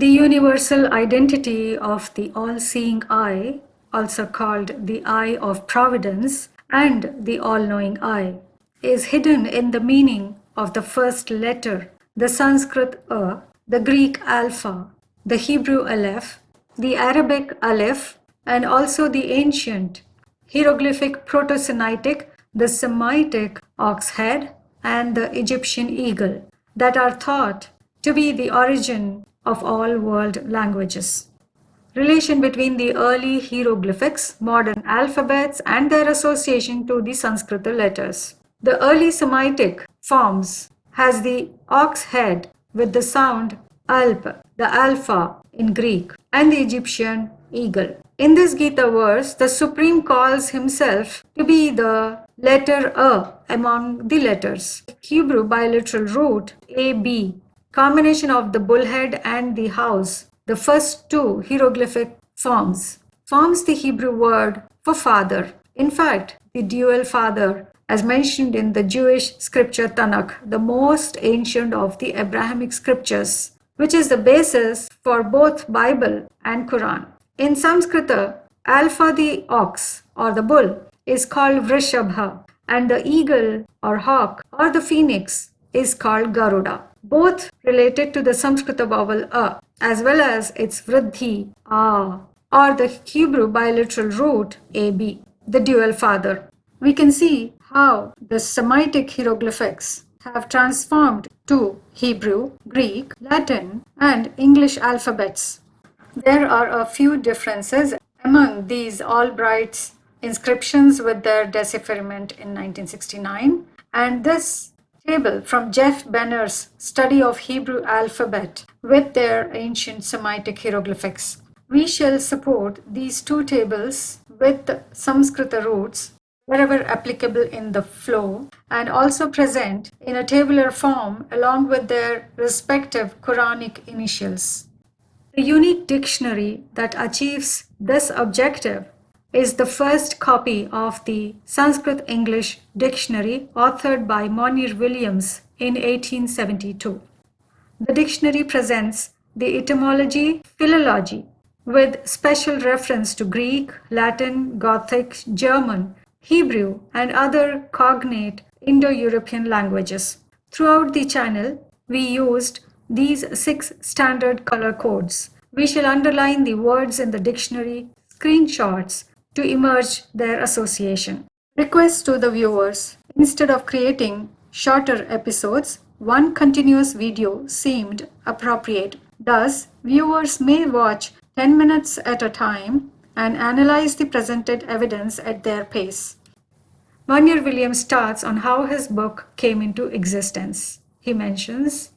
The universal identity of the all-seeing eye, also called the eye of providence and the all-knowing eye, is hidden in the meaning of the first letter, the Sanskrit A, the Greek alpha, the Hebrew aleph, the Arabic aleph, and also the ancient hieroglyphic Proto-Sinaitic, the Semitic ox head, and the Egyptian eagle, that are thought to be the origin of all world languages. Relation between the early hieroglyphics, modern alphabets, and their association to the Sanskrit letters. The early Semitic forms has the ox head with the sound alp, the alpha in Greek, and the Egyptian eagle. In this Gita verse, the Supreme calls himself to be the letter A among the letters. Hebrew bilateral root AB, combination of the bullhead and the house, the first two hieroglyphic forms the Hebrew word for father. In fact, the dual father, as mentioned in the Jewish scripture Tanakh, the most ancient of the Abrahamic scriptures, which is the basis for both Bible and Quran. In Sanskrit, alpha, the ox or the bull, is called Vrishabha, and the eagle or hawk or the phoenix is called Garuda, both related to the Sanskrit vowel a, as well as its vriddhi a, or the Hebrew bilateral root ab, the dual father. We can see how the Semitic hieroglyphics have transformed to Hebrew, Greek, Latin, and English alphabets. There are a few differences among these Albright's inscriptions with their decipherment in 1969, and this table from Jeff Benner's study of Hebrew alphabet with their ancient Semitic hieroglyphics. We shall support these two tables with Sanskrit roots wherever applicable in the flow, and also present in a tabular form along with their respective Quranic initials. The unique dictionary that achieves this objective is the first copy of the Sanskrit-English dictionary authored by Monier Williams in 1872. The dictionary presents the etymology, philology, with special reference to Greek, Latin, Gothic, German, Hebrew, and other cognate Indo-European languages. Throughout the channel, we used these 6 standard color codes. We shall underline the words in the dictionary, screenshots, to emerge their association. Request to the viewers: instead of creating shorter episodes, one continuous video seemed appropriate. Thus, viewers may watch 10 minutes at a time and analyze the presented evidence at their pace. Monier Williams starts on how his book came into existence. He mentions,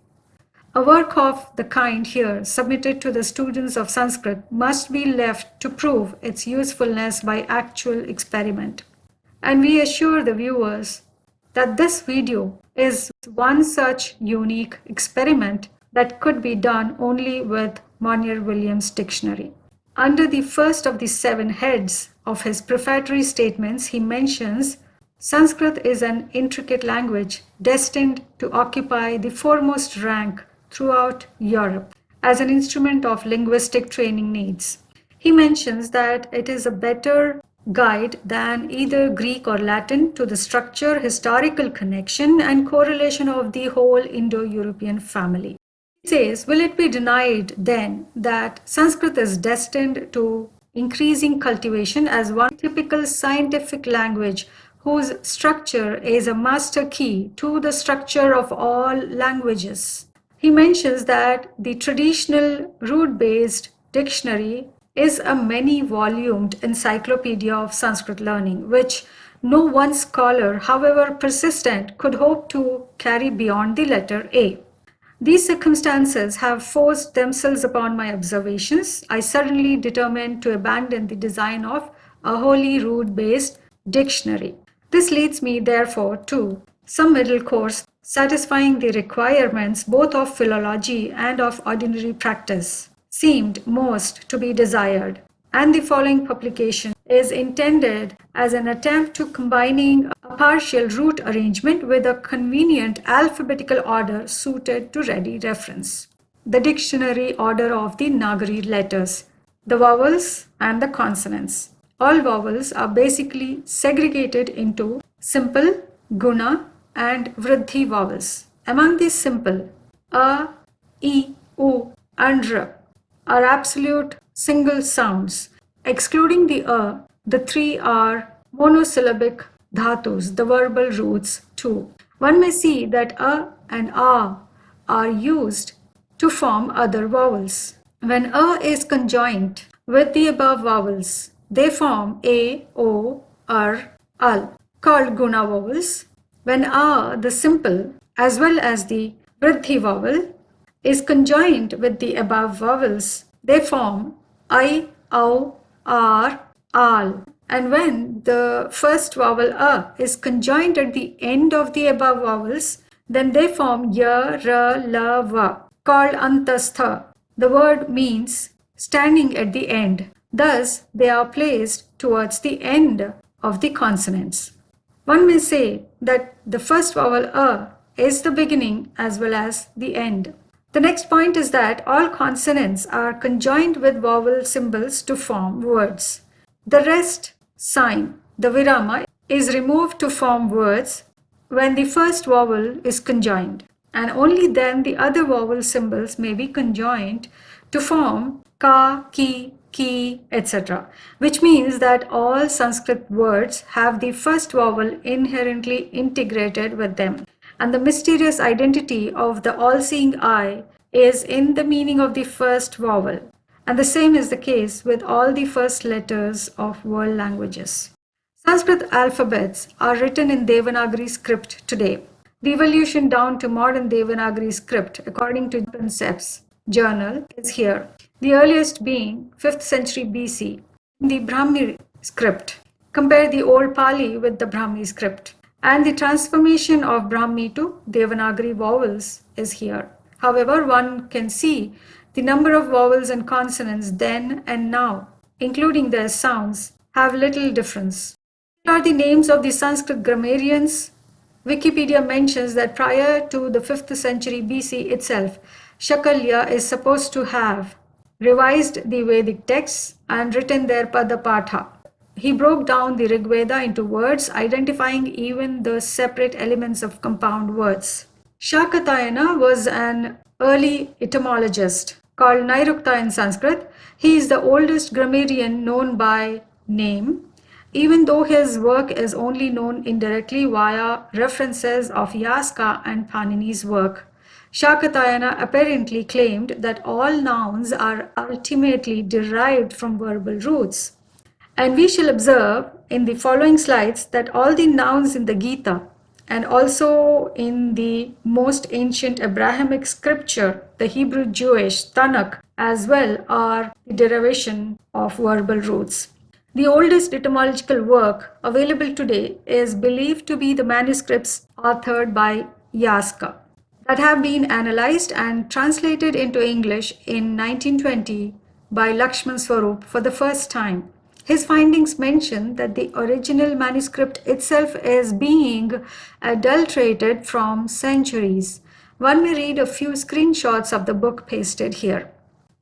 "A work of the kind here submitted to the students of Sanskrit must be left to prove its usefulness by actual experiment. And we assure the viewers that this video is one such unique experiment that could be done only with Monier Williams' dictionary." Under the first of the 7 heads of his prefatory statements, he mentions Sanskrit is an intricate language destined to occupy the foremost rank throughout Europe as an instrument of linguistic training needs. He mentions that it is a better guide than either Greek or Latin to the structure, historical connection, and correlation of the whole Indo-European family. He says, will it be denied then that Sanskrit is destined to increasing cultivation as one typical scientific language whose structure is a master key to the structure of all languages? He mentions that the traditional root-based dictionary is a many-volumed encyclopedia of Sanskrit learning, which no one scholar, however persistent, could hope to carry beyond the letter A. These circumstances have forced themselves upon my observations. I suddenly determined to abandon the design of a wholly root-based dictionary. This leads me, therefore, to some middle course satisfying the requirements both of philology and of ordinary practice seemed most to be desired, and the following publication is intended as an attempt to combining a partial root arrangement with a convenient alphabetical order suited to ready reference. the dictionary order of the Nagari letters, the vowels and the consonants. All vowels are basically segregated into simple, guna and vriddhi vowels. Among these simple, a, e, u and r are absolute single sounds. Excluding the the three are monosyllabic dhatus, the verbal roots too. One may see that a and a are used to form other vowels. When a is conjoined with the above vowels, they form a, o, al, called guna vowels. When a, the simple, as well as the vriddhi vowel, is conjoined with the above vowels, they form I, au, ar, al. And when the first vowel a is conjoined at the end of the above vowels, then they form ya, ra, la, va, called antastha. The word means standing at the end. Thus, they are placed towards the end of the consonants. One may say that the first vowel a is the beginning as well as the end. The next point is that all consonants are conjoined with vowel symbols to form words. The rest sign, the virama, is removed to form words when the first vowel is conjoined, and only then the other vowel symbols may be conjoined to form ka, ki, etc., which means that all Sanskrit words have the first vowel inherently integrated with them. And the mysterious identity of the all-seeing eye is in the meaning of the first vowel. And the same is the case with all the first letters of world languages. Sanskrit alphabets are written in Devanagari script today. The evolution down to modern Devanagari script, according to Prinsep's journal, is here. The earliest being 5th century BC, the Brahmi script. Compare the old Pali with the Brahmi script. And the transformation of Brahmi to Devanagari vowels is here. However, one can see the number of vowels and consonants then and now, including their sounds, have little difference. Here are the names of the Sanskrit grammarians. Wikipedia mentions that prior to the 5th century BC itself, Shakalya is supposed to have revised the Vedic texts and written their Padapatha. He broke down the Rigveda into words, identifying even the separate elements of compound words. Shakatayana was an early etymologist called Nirukta in Sanskrit. He is the oldest grammarian known by name, even though his work is only known indirectly via references of Yaska and Panini's work. Shakatayana apparently claimed that all nouns are ultimately derived from verbal roots. And we shall observe in the following slides that all the nouns in the Gita and also in the most ancient Abrahamic scripture, the Hebrew Jewish Tanakh, as well, are the derivation of verbal roots. The oldest etymological work available today is believed to be the manuscripts authored by Yaska that have been analyzed and translated into English in 1920 by Lakshman Sarup for the first time. His findings mention that the original manuscript itself is being adulterated from centuries. One may read a few screenshots of the book pasted here.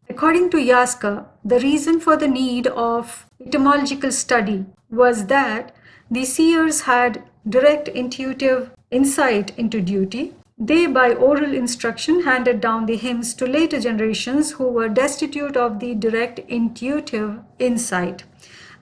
According to Yaska, the reason for the need of etymological study was that the seers had direct intuitive insight into duty. They, by oral instruction, handed down the hymns to later generations who were destitute of the direct intuitive insight.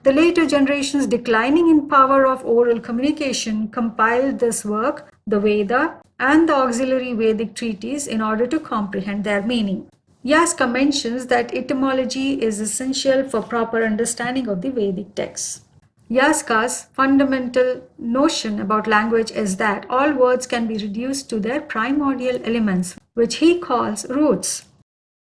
The later generations, declining in power of oral communication, compiled this work, the Veda, and the auxiliary Vedic treatise in order to comprehend their meaning. Yaska mentions that etymology is essential for proper understanding of the Vedic texts. Yaska's fundamental notion about language is that all words can be reduced to their primordial elements, which he calls roots.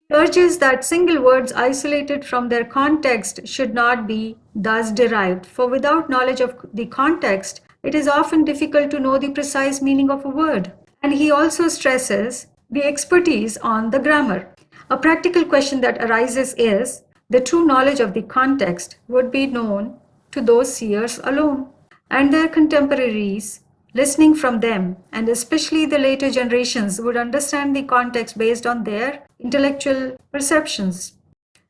He urges that single words isolated from their context should not be thus derived, for without knowledge of the context, it is often difficult to know the precise meaning of a word. And he also stresses the expertise on the grammar. A practical question that arises is, the true knowledge of the context would be known to those seers alone, and their contemporaries listening from them, and especially the later generations, would understand the context based on their intellectual perceptions.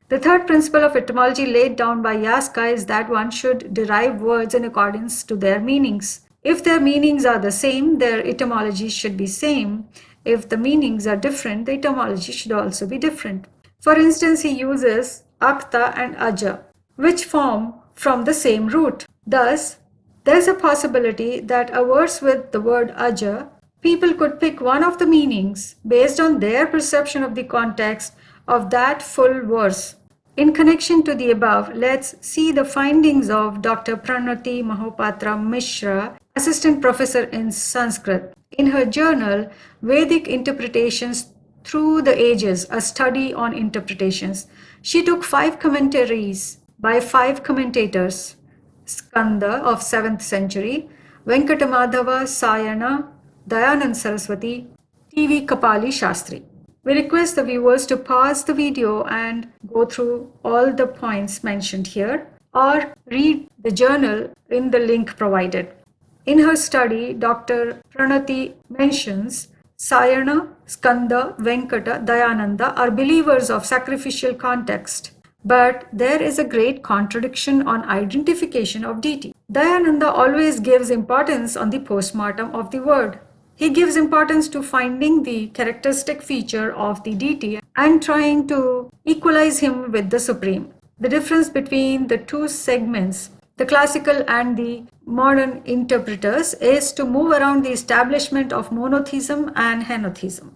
The third principle of etymology laid down by Yaska is that one should derive words in accordance to their meanings. If their meanings are the same, their etymology should be same. If the meanings are different, the etymology should also be different. For instance, he uses akta and aja, which form from the same root. Thus, there's a possibility that a verse with the word aja, people could pick one of the meanings based on their perception of the context of that full verse. In connection to the above, let's see the findings of Dr. Pranati Mahopatra Mishra, assistant professor in Sanskrit. In her journal, Vedic Interpretations Through the Ages, a study on interpretations, she took 5 commentaries by 5 commentators: Skanda of 7th century, Venkatamadhava Sayana, Dayanand Saraswati, T.V. Kapali Shastri. We request the viewers to pause the video and go through all the points mentioned here, or read the journal in the link provided. In her study, Dr. Pranati mentions Sayana, Skanda, Venkata, Dayananda are believers of sacrificial context. But there is a great contradiction on identification of deity. Dayananda always gives importance on the postmortem of the word. He gives importance to finding the characteristic feature of the deity and trying to equalize him with the supreme. The difference between the two segments, the classical and the modern interpreters, is to move around the establishment of monotheism and henotheism.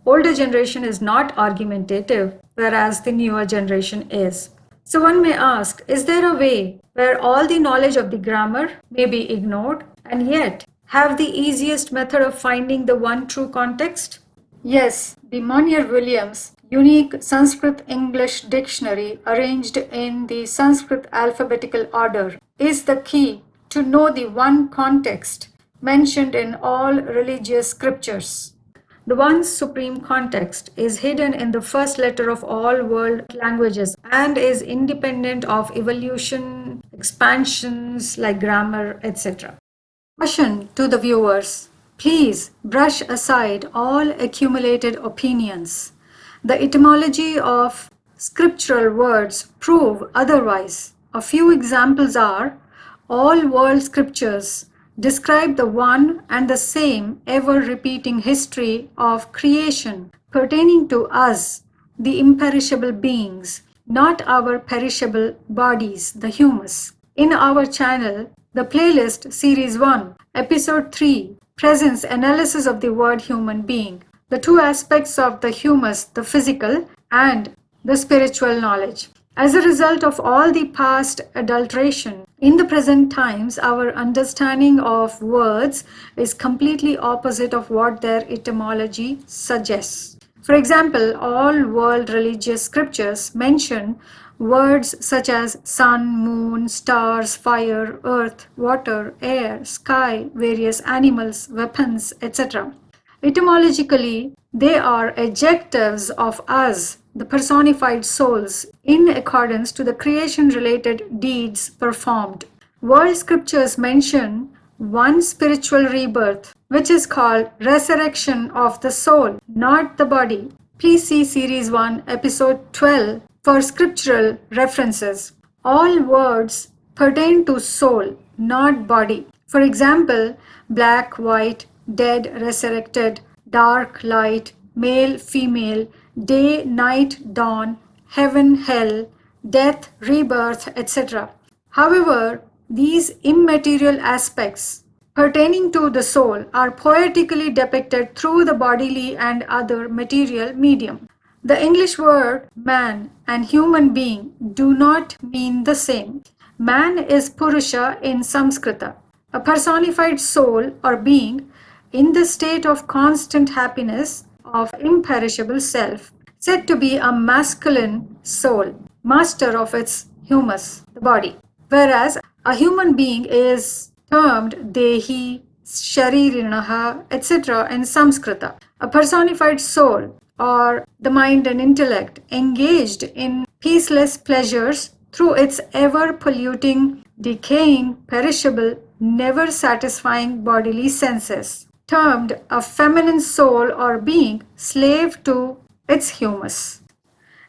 Older generation is not argumentative, whereas the newer generation is. So one may ask, is there a way where all the knowledge of the grammar may be ignored and yet have the easiest method of finding the one true context? Yes, the Monier-Williams unique Sanskrit-English dictionary arranged in the Sanskrit alphabetical order is the key to know the one context mentioned in all religious scriptures. The one supreme context is hidden in the first letter of all world languages and is independent of evolution, expansions like grammar, etc. Caution to the viewers. Please brush aside all accumulated opinions. The etymology of scriptural words prove otherwise. A few examples are: all world scriptures describe the one and the same ever-repeating history of creation pertaining to us, the imperishable beings, not our perishable bodies, the humus. In our channel, the playlist Series 1, Episode 3 presents analysis of the word human being, the two aspects of the humus, the physical and the spiritual knowledge. As a result of all the past adulteration, in the present times, our understanding of words is completely opposite of what their etymology suggests. For example, all world religious scriptures mention words such as sun, moon, stars, fire, earth, water, air, sky, various animals, weapons, etc. Etymologically, they are adjectives of us, the personified souls, in accordance to the creation-related deeds performed. World scriptures mention one spiritual rebirth, which is called resurrection of the soul, not the body. Please see Series 1, Episode 12 for scriptural references. All words pertain to soul, not body. For example, black, white, dead, resurrected, dark, light, male, female, day, night, dawn, heaven, hell, death, rebirth, etc. However, these immaterial aspects pertaining to the soul are poetically depicted through the bodily and other material medium. The English word man and human being do not mean the same. Man is Purusha in Samskrita, a personified soul or being in the state of constant happiness of imperishable self, said to be a masculine soul, master of its humus, the body. Whereas a human being is termed Dehi, Sharirinaha, etc. in Samskrita, a personified soul or the mind and intellect engaged in peaceless pleasures through its ever polluting, decaying, perishable, never satisfying bodily senses, termed a feminine soul or being slave to its humus.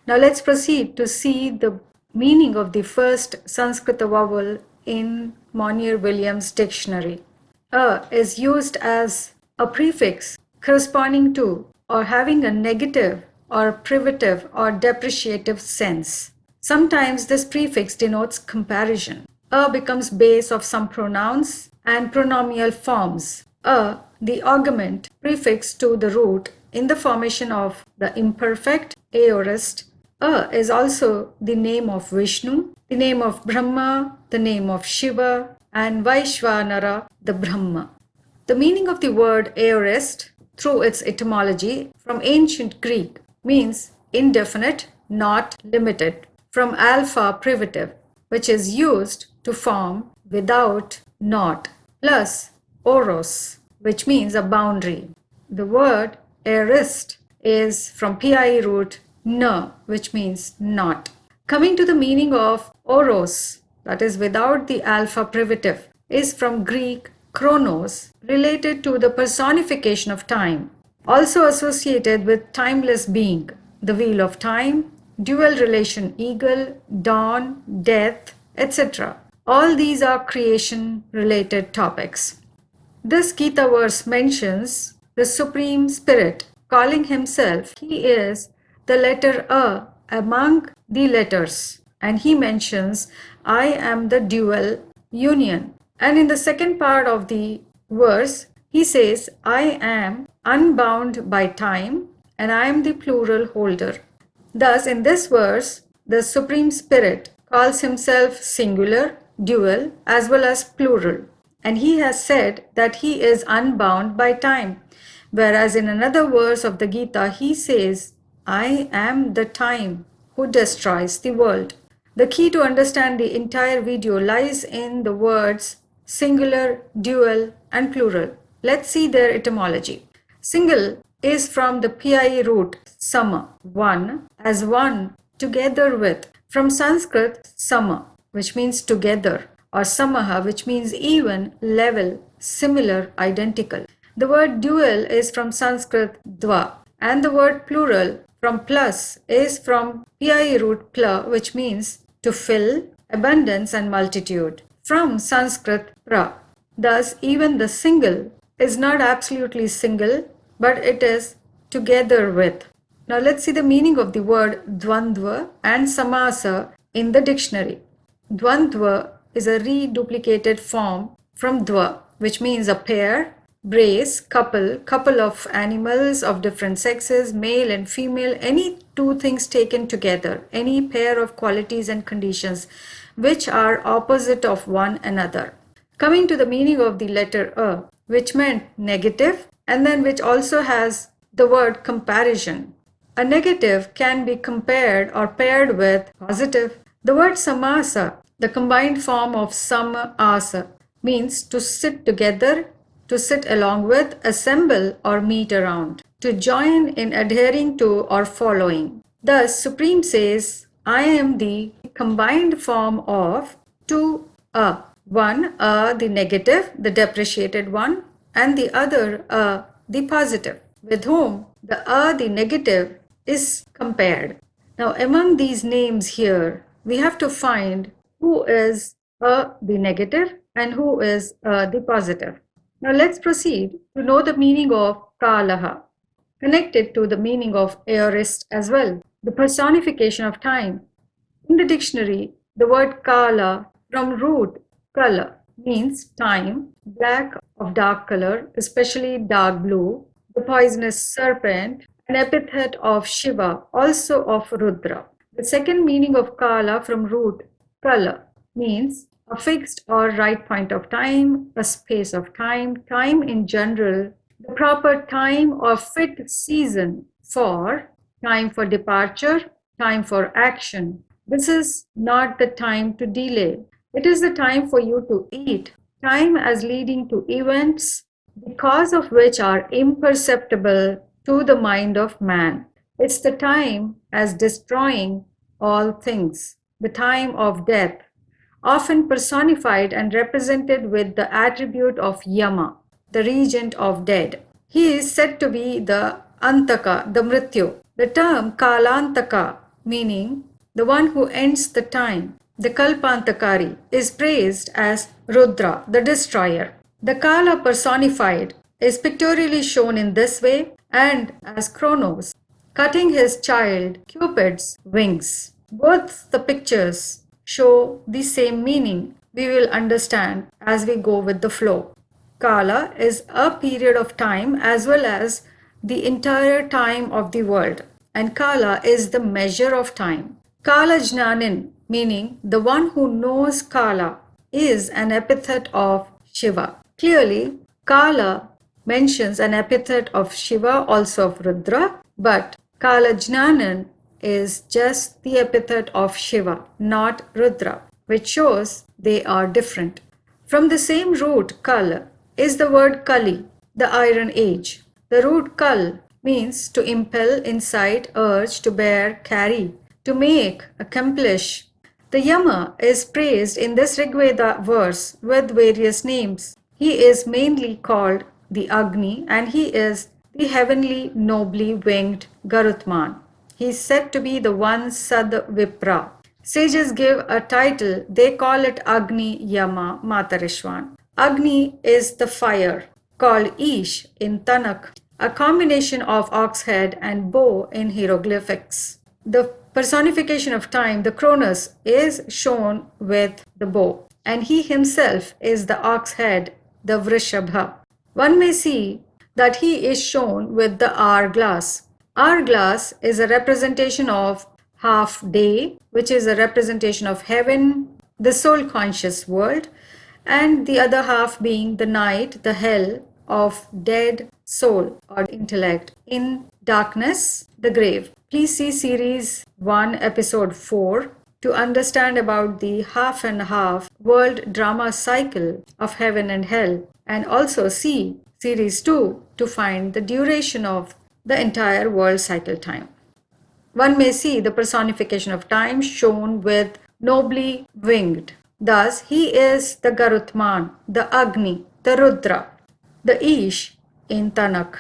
Now let's proceed to see the meaning of the first Sanskrit vowel in Monier Williams dictionary. A is used as a prefix corresponding to or having a negative or privative or depreciative sense. Sometimes this prefix denotes comparison. A becomes base of some pronouns and pronomial forms. A, the augment prefix to the root in the formation of the imperfect aorist. A is also the name of Vishnu, the name of Brahma, the name of Shiva, and Vaishvanara, the Brahma. The meaning of the word aorist, through its etymology from ancient Greek, means indefinite, not limited, from alpha privative, which is used to form without, not, plus oros, which means a boundary. The word aorist is from PIE root na, which means not. Coming to the meaning of oros, that is without the alpha privative, is from Greek Chronos, related to the personification of time, also associated with timeless being, the wheel of time, dual relation eagle, dawn, death, etc. All these are creation related topics. This Gita verse mentions the Supreme Spirit calling himself, he is the letter A among the letters, and he mentions, I am the dual union. And in the second part of the verse, he says, I am unbound by time and I am the plural holder. Thus, in this verse, the Supreme Spirit calls himself singular, dual, as well as plural. And he has said that he is unbound by time. Whereas in another verse of the Gita, he says, I am the time who destroys the world. The key to understand the entire video lies in the words singular, dual, and plural. Let's see their etymology. Single is from the PIE root sama, one, as one, together with, from Sanskrit sama, which means together, or samaha, which means even, level, similar, identical. The word dual is from Sanskrit dva, and the word plural from plus is from PIE root pla, which means to fill, abundance, and multitude, from Sanskrit pra. Thus, even the single is not absolutely single, but it is together with. Now let's see the meaning of the word dvandva and samasa in the dictionary. Dvandva is a reduplicated form from dva, which means a pair, brace, couple of animals of different sexes, male and female, any two things taken together, any pair of qualities and conditions which are opposite of one another. Coming to the meaning of the letter A, which meant negative, and then which also has the word comparison. A negative can be compared or paired with positive. The word samasa, the combined form of sama-asa, means to sit together, to sit along with, assemble or meet around, to join in adhering to or following. Thus, Supreme says, I am the combined form of two A. One, A, the negative, the depreciated one, and the other, A, the positive, with whom the A, the negative, is compared. Now, among these names here, we have to find who is A, the negative, and who is A, the positive. Now, let's proceed to know the meaning of Kalaha, connected to the meaning of aorist as well, the personification of time. In the dictionary, the word Kala from root Kala means time, black of dark color, especially dark blue, the poisonous serpent, an epithet of Shiva, also of Rudra. The second meaning of Kala from root Kala means a fixed or right point of time, a space of time, time in general, the proper time or fit season for, time for departure, time for action. This is not the time to delay. It is the time for you to eat, time as leading to events, the cause of which are imperceptible to the mind of man. It's the time as destroying all things, the time of death, often personified and represented with the attribute of Yama, the regent of dead. He is said to be the Antaka, the Mrityu. The term Kalantaka, meaning the one who ends the time, the Kalpantakari, is praised as Rudra, the destroyer. The Kala personified is pictorially shown in this way and as Chronos, cutting his child Cupid's wings. Both the pictures show the same meaning. We will understand as we go with the flow. Kala is a period of time as well as the entire time of the world, and Kala is the measure of time. Kala Jnanin, meaning the one who knows Kala, is an epithet of Shiva. Clearly, Kala mentions an epithet of Shiva, also of Rudra, but Kala Jnanan is just the epithet of Shiva, not Rudra, which shows they are different. From the same root, Kal, is the word Kali, the Iron Age. The root Kal means to impel, incite, urge, to bear, carry, to make, accomplish. The Yama is praised in this Rigveda verse with various names. He is mainly called the Agni, and he is the heavenly nobly winged Garutman. He is said to be the one Sad Vipra. Sages give a title, they call it Agni Yama Matarishwan. Agni is the fire, called Ish in Tanakh, a combination of ox head and bow in hieroglyphics. The personification of time, the Chronus, is shown with the bow, and he himself is the ox head, the Vrishabha. One may see that he is shown with the hourglass. Hourglass is a representation of half day, which is a representation of heaven, the soul conscious world, and the other half being the night, the hell of dead soul or intellect, in darkness, the grave. Please see series 1 episode 4 to understand about the half and half world drama cycle of heaven and hell, and also see series 2 to find the duration of the entire world cycle time. One may see the personification of time shown with nobly winged. Thus, he is the Garutman, the Agni, the Rudra, the Ish in Tanakh.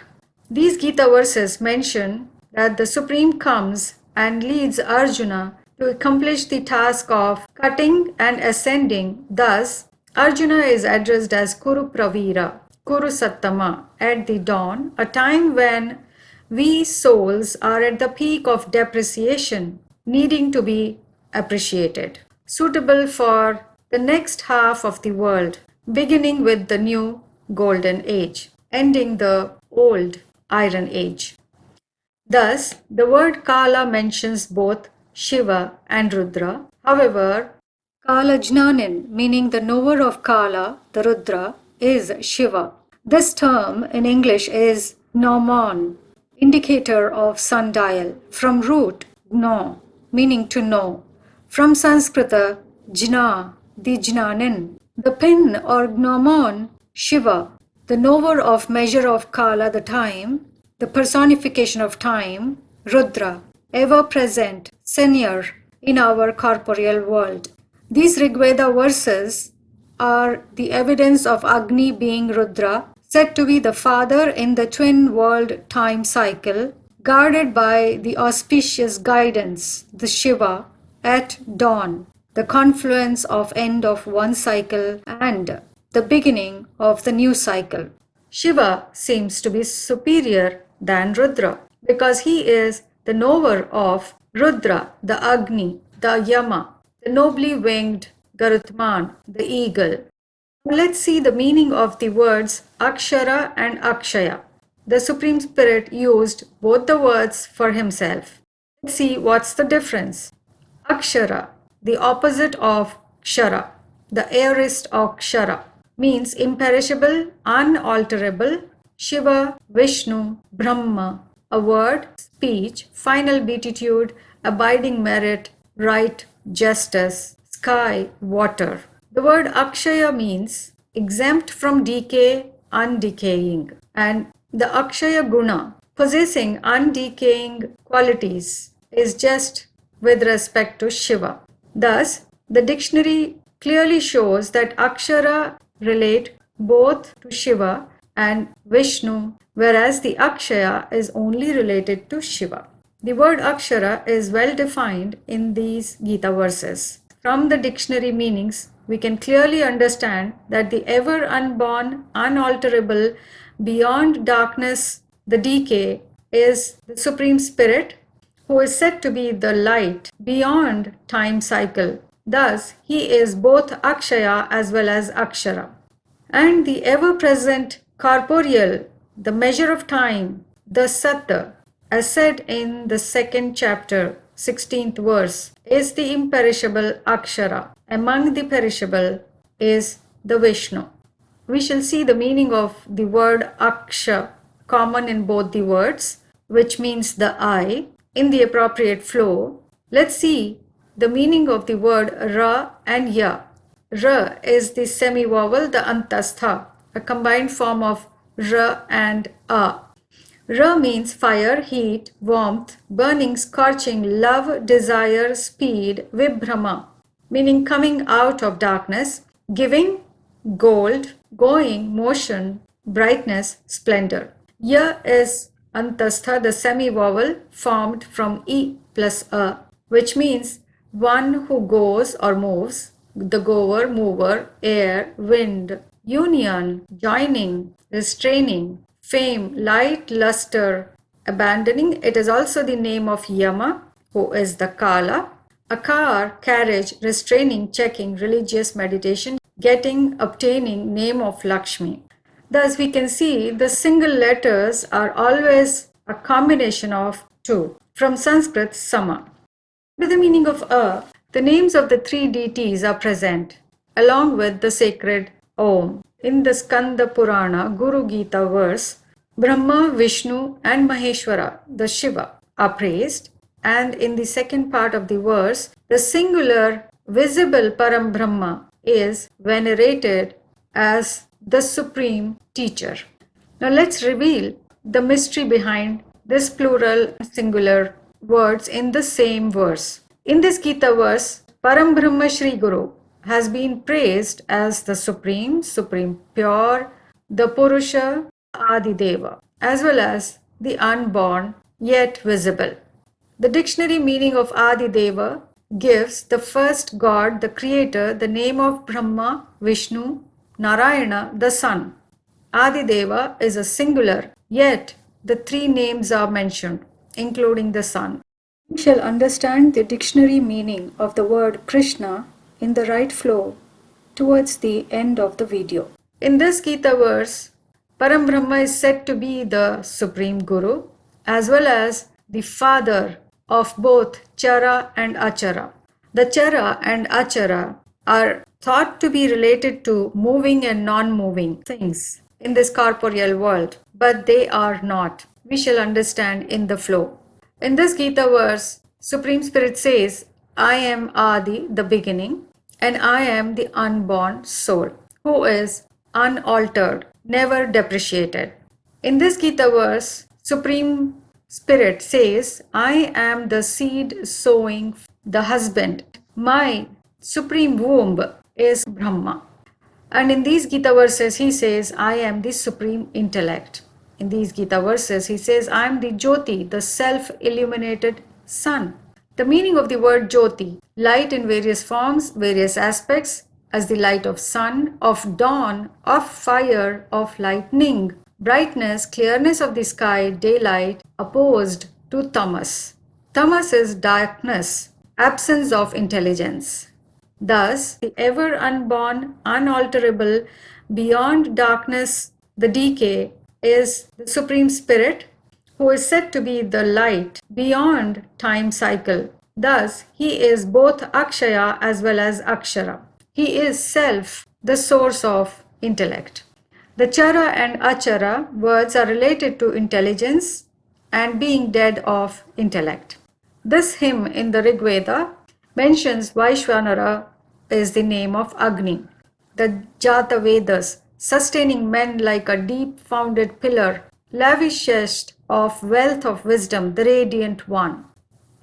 These Gita verses mention that the Supreme comes and leads Arjuna to accomplish the task of cutting and ascending. Thus, Arjuna is addressed as Kuru Pravira, Kuru Sattama, at the dawn, a time when we souls are at the peak of depreciation, needing to be appreciated, suitable for the next half of the world, beginning with the new golden age, ending the old iron age. Thus, the word Kala mentions both Shiva and Rudra. However, Kala Jnanin, meaning the knower of Kala, the Rudra, is Shiva. This term in English is gnomon, indicator of sundial, from root gno, meaning to know. From Sanskrit, jna, the jnanin. The pin or gnomon, Shiva, the knower of measure of Kala, the time, the personification of time, Rudra, ever present, senior in our corporeal world. These Rigveda verses are the evidence of Agni being Rudra, said to be the father in the twin world time cycle, guarded by the auspicious guidance, the Shiva, at dawn, the confluence of end of one cycle and the beginning of the new cycle. Shiva seems to be superior than Rudra because he is the knower of Rudra, the Agni, the Yama, the nobly winged Garutman, the eagle. Let's see the meaning of the words akshara and akshaya. The Supreme Spirit used both the words for himself. Let's see what's the difference. Akshara, the opposite of kshara, the aorist of kshara, means imperishable, unalterable. Shiva, Vishnu, Brahma, a word, speech, final beatitude, abiding merit, right, justice, sky, water. The word akshaya means exempt from decay, undecaying, and the akshaya guna, possessing undecaying qualities, is just with respect to Shiva. Thus, the dictionary clearly shows that akshara relate both to Shiva and Vishnu, whereas the akshaya is only related to Shiva. The word akshara is well defined in these Gita verses. From the dictionary meanings, we can clearly understand that the ever unborn, unalterable, beyond darkness, the decay, is the Supreme Spirit, who is said to be the light beyond time cycle. Thus, he is both akshaya as well as akshara. And the ever-present corporeal, the measure of time, the Satta, as said in the second chapter, 16th verse, is the imperishable Akshara. Among the perishable is the Vishnu. We shall see the meaning of the word Aksha, common in both the words, which means the eye, in the appropriate flow. Let's see the meaning of the word Ra and Ya. Ra is the semi-vowel, the antastha, a combined form of Ra and A. Ra means fire, heat, warmth, burning, scorching, love, desire, speed, vibhrama, meaning coming out of darkness, giving, gold, going, motion, brightness, splendor. Ya is antastha, the semi-vowel formed from E plus A, which means one who goes or moves, the goer, mover, air, wind, union, joining, restraining, fame, light, luster, abandoning. It is also the name of Yama, who is the Kala, a car, carriage, restraining, checking, religious meditation, getting, obtaining, name of Lakshmi. Thus, we can see the single letters are always a combination of two. From Sanskrit, sama. With the meaning of A, the names of the three deities are present, along with the sacred Om. In the Skanda Purana Guru Gita verse, Brahma, Vishnu and Maheshwara, the Shiva, are praised, and in the second part of the verse, the singular visible Param Brahma is venerated as the supreme teacher. Now let's reveal the mystery behind this plural singular words in the same verse. In this Gita verse, Param Brahma Shri Guru has been praised as the supreme, pure, the Purusha, Adi-Deva, as well as the unborn yet visible. The dictionary meaning of Adi-Deva gives the first god, the creator, the name of Brahma, Vishnu, Narayana, the sun. Adi-Deva is a singular, yet the three names are mentioned, including the sun. We shall understand the dictionary meaning of the word Krishna in the right flow towards the end of the video. In this Gita verse, Param Brahma is said to be the Supreme Guru as well as the father of both Chara and Achara. The Chara and Achara are thought to be related to moving and non-moving things in this corporeal world, but they are not. We shall understand in the flow. In this Gita verse, Supreme Spirit says, I am Adi, the beginning, and I am the unborn soul, who is unaltered, never depreciated. In this Gita verse, Supreme Spirit says, I am the seed sowing the husband. My supreme womb is Brahma. And in these Gita verses, he says, I am the supreme intellect. In these Gita verses, he says, I am the Jyoti, the self-illuminated sun. The meaning of the word Jyoti, light in various forms, various aspects, as the light of sun, of dawn, of fire, of lightning, brightness, clearness of the sky, daylight, opposed to tamas. Tamas is darkness, absence of intelligence. Thus, the ever unborn, unalterable, beyond darkness, the decay, is the Supreme Spirit, who is said to be the light beyond time cycle. Thus, he is both Akshaya as well as Akshara. He is self, the source of intellect. The Chara and Achara words are related to intelligence and being dead of intellect. This hymn in the Rigveda mentions Vaishvanara is the name of Agni. The Jata Vedas, sustaining men like a deep-founded pillar, lavishest of wealth of wisdom, the radiant one.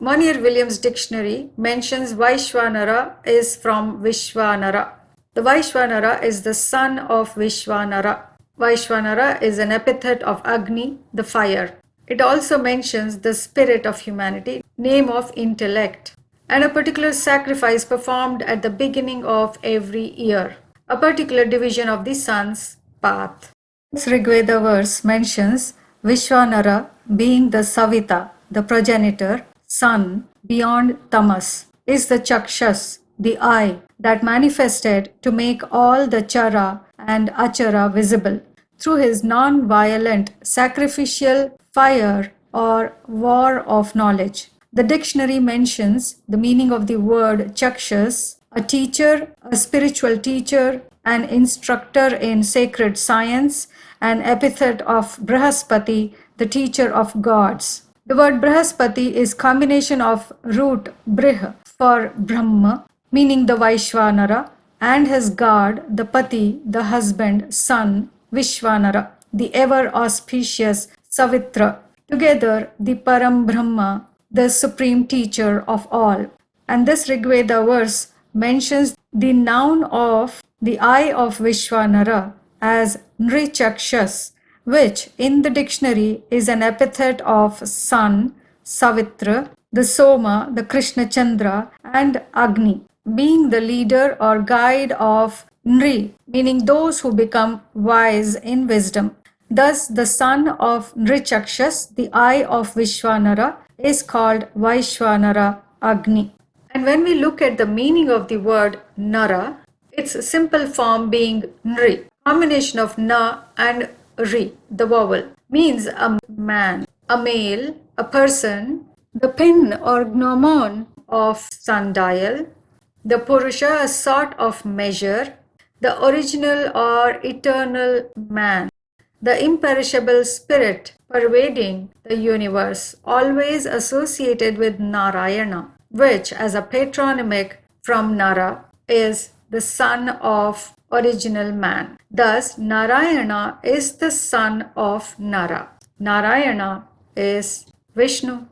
Monier Williams Dictionary mentions Vaishvanara is from Vishwanara. The Vaishvanara is the son of Vishwanara. Vaishvanara is an epithet of Agni, the fire. It also mentions the spirit of humanity, name of intellect, and a particular sacrifice performed at the beginning of every year, a particular division of the sun's path. This Rigveda verse mentions Vishwanara being the Savita, the progenitor, sun, beyond Tamas, is the Chakshas, the eye, that manifested to make all the Chara and Achara visible through his non-violent sacrificial fire or war of knowledge. The dictionary mentions the meaning of the word Chakshas, a teacher, a spiritual teacher, an instructor in sacred science, an epithet of Brihaspati, the teacher of gods. The word Brihaspati is combination of root Brih for Brahma, meaning the Vaishvanara, and his god, the Pati, the husband, son, Vishwanara, the ever auspicious Savitra. Together, the Param Brahma, the supreme teacher of all. And this Rigveda verse mentions the noun of the eye of Vishwanara as Nrichakshas, which in the dictionary is an epithet of sun, Savitra, the Soma, the Krishna Chandra, and Agni, being the leader or guide of Nri, meaning those who become wise in wisdom. Thus, the son of Nrichakshas, the eye of Vishwanara, is called Vaishwanara Agni. And when we look at the meaning of the word Nara, its simple form being Nri, combination of Na and Ri, the vowel, means a man, a male, a person, the pin or gnomon of sundial, the Purusha, a sort of measure, the original or eternal man, the imperishable spirit pervading the universe, always associated with Narayana, which as a patronymic from Nara is the son of original man. Thus, Narayana is the son of Nara. Narayana is Vishnu.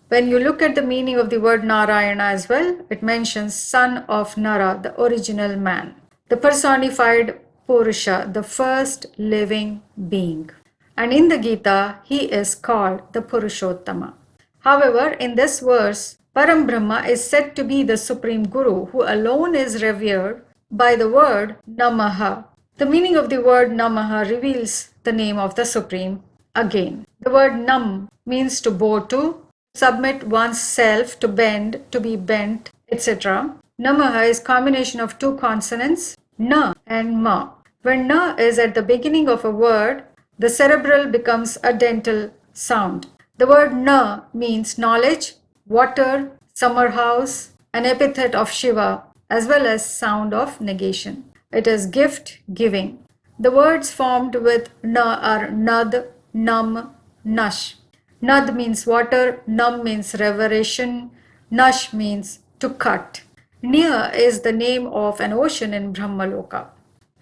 When you look at the meaning of the word Narayana as well, it mentions son of Nara, the original man, the personified Purusha, the first living being. And in the Gita, he is called the Purushottama. However, in this verse, Param Brahma is said to be the supreme Guru, who alone is revered by the word Namaha. The meaning of the word Namaha reveals the name of the Supreme again. The word Nam means to bow to, submit one's self, to bend, to be bent, etc. Namaha is combination of two consonants, Na and Ma. When Na is at the beginning of a word, the cerebral becomes a dental sound. The word Na means knowledge, water, summer house, an epithet of Shiva, as well as sound of negation. It is gift giving. The words formed with Na are Nad, Nam, Nash. Nad means water, Nam means reverberation, Nash means to cut. Nya is the name of an ocean in Brahmaloka.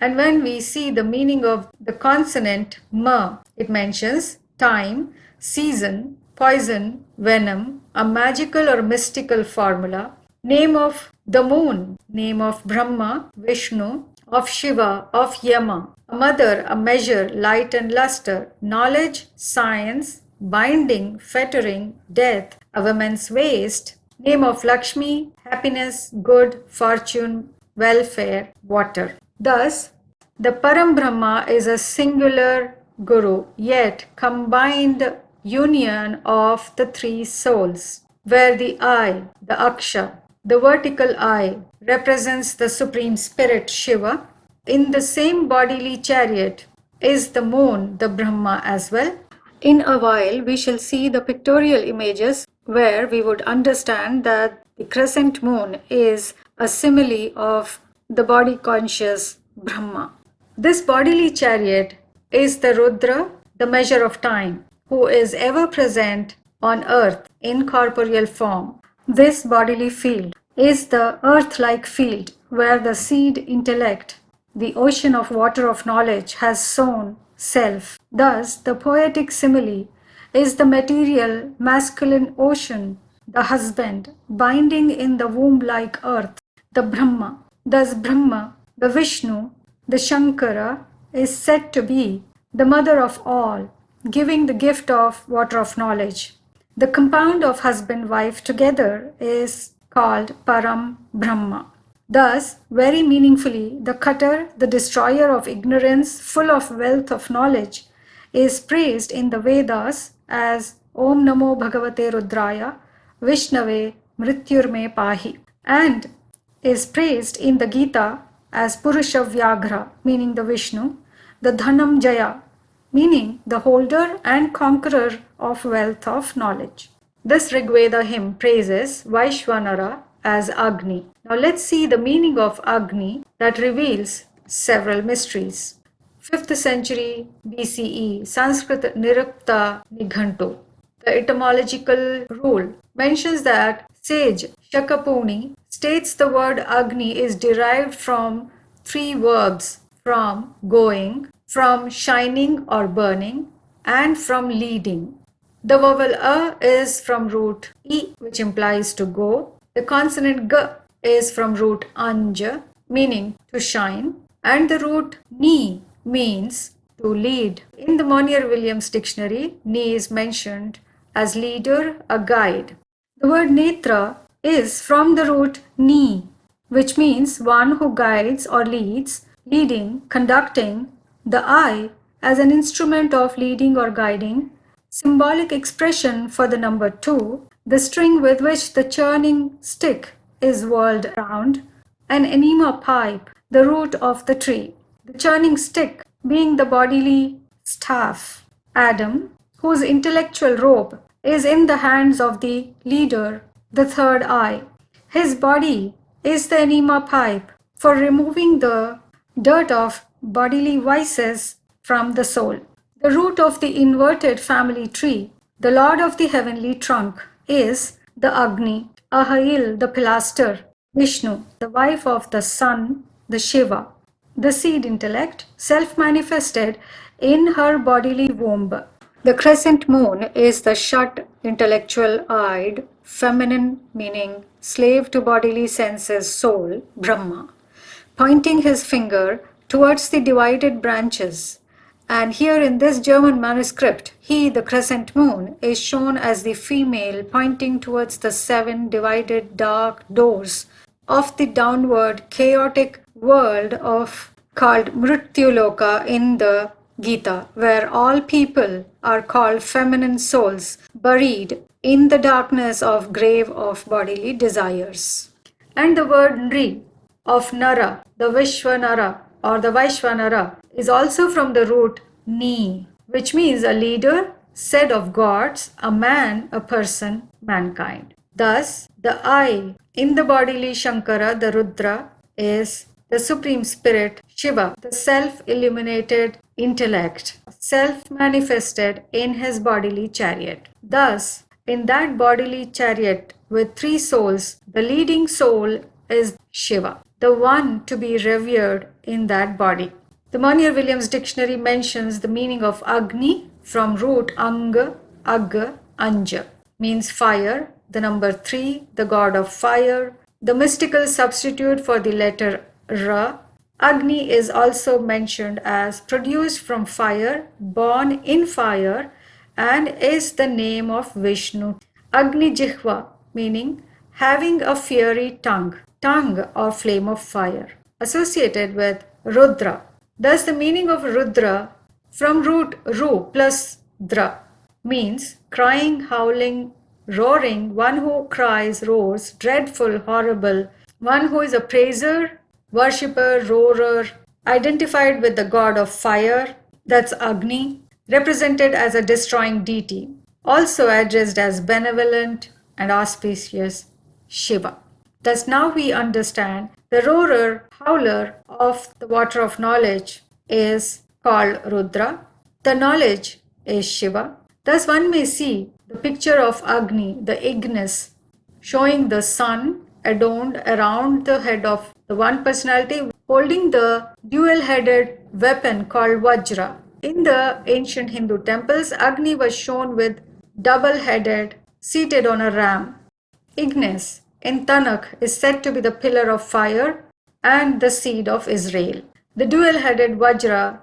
And when we see the meaning of the consonant Ma, it mentions time, season, poison, venom, a magical or mystical formula, name of the moon, name of Brahma, Vishnu, of Shiva, of Yama, a mother, a measure, light and luster, knowledge, science, binding, fettering, death, a woman's waist, name of Lakshmi, happiness, good, fortune, welfare, water. Thus, the Param Brahma is a singular Guru, yet combined union of the three souls, where the eye, the Aksha, the vertical eye, represents the Supreme Spirit Shiva. In the same bodily chariot is the moon, the Brahma as well. In a while, we shall see the pictorial images where we would understand that the crescent moon is a simile of the body conscious Brahma. This bodily chariot is the Rudra, the measure of time, who is ever present on earth in corporeal form. This bodily field is the earth-like field where the seed intellect, the ocean of water of knowledge, has sown self. Thus, the poetic simile is the material masculine ocean, the husband, binding in the womb like earth, the Brahma. Thus Brahma, the Vishnu, the Shankara, is said to be the mother of all, giving the gift of water of knowledge. The compound of husband-wife together is called Param Brahma. Thus, very meaningfully, the cutter, the destroyer of ignorance, full of wealth of knowledge, is praised in the Vedas as Om Namo Bhagavate Rudraya, Vishnave Mrityurme Pahi, and is praised in the Gita as Purusha Vyaghra, meaning the Vishnu, the Dhanam Jaya, meaning the holder and conqueror of wealth of knowledge. This Rigveda hymn praises Vaishvanara as Agni. Now let's see the meaning of Agni that reveals several mysteries. 5th century BCE, Sanskrit-English Nighantu. The etymological rule mentions that sage Shakapuni states the word Agni is derived from three verbs: from going, from shining or burning, and from leading. The vowel a is from root e, which implies to go. The consonant g is from root anja, meaning to shine, and the root ni means to lead. In the Monier-Williams dictionary, ni is mentioned as leader, a guide. The word netra is from the root ni, which means one who guides or leads, leading, conducting. The eye as an instrument of leading or guiding, symbolic expression for the number 2, the string with which the churning stick is whirled around, an enema pipe, the root of the tree, the churning stick being the bodily staff. Adam, whose intellectual robe is in the hands of the leader, the third eye. His body is the enema pipe for removing the dirt of bodily vices from the soul. The root of the inverted family tree, the lord of the heavenly trunk, is the Agni, Ahayil, the pilaster, Vishnu, the wife of the sun, the Shiva, the seed intellect, self-manifested in her bodily womb. The crescent moon is the shut, intellectual-eyed, feminine, meaning slave to bodily senses soul, Brahma, pointing his finger towards the divided branches. And here in this German manuscript, he, the crescent moon, is shown as the female pointing towards the 7 divided dark doors of the downward chaotic world of called Mrityuloka in the Gita, where all people are called feminine souls buried in the darkness of grave of bodily desires. And the word Nri of Nara, the Vishwanara or the Vaishvanara, is also from the root Ni, which means a leader, said of gods, a man, a person, mankind. Thus, the I in the bodily Shankara, the Rudra, is the Supreme Spirit, Shiva, the self-illuminated intellect, self-manifested in his bodily chariot. Thus, in that bodily chariot with 3 souls, the leading soul is Shiva, the one to be revered in that body. The Monier-Williams dictionary mentions the meaning of Agni from root Anga, Agga, Anja, means fire, the number 3, the god of fire, the mystical substitute for the letter Ra. Agni is also mentioned as produced from fire, born in fire, and is the name of Vishnu. Agni Jihva, meaning having a fiery tongue, tongue or flame of fire, associated with Rudra. Thus the meaning of Rudra from root Ru plus Dra means crying, howling, roaring, one who cries, roars, dreadful, horrible, one who is a praiser, worshipper, roarer, identified with the god of fire, that's Agni, represented as a destroying deity, also addressed as benevolent and auspicious Shiva. Thus now we understand the roarer, howler of the water of knowledge is called Rudra. The knowledge is Shiva. Thus one may see the picture of Agni, the Ignis, showing the sun adorned around the head of the one personality holding the dual-headed weapon called Vajra. In the ancient Hindu temples, Agni was shown with double-headed, seated on a ram. Ignis in Tanakh is said to be the pillar of fire and the seed of Israel. The dual-headed Vajra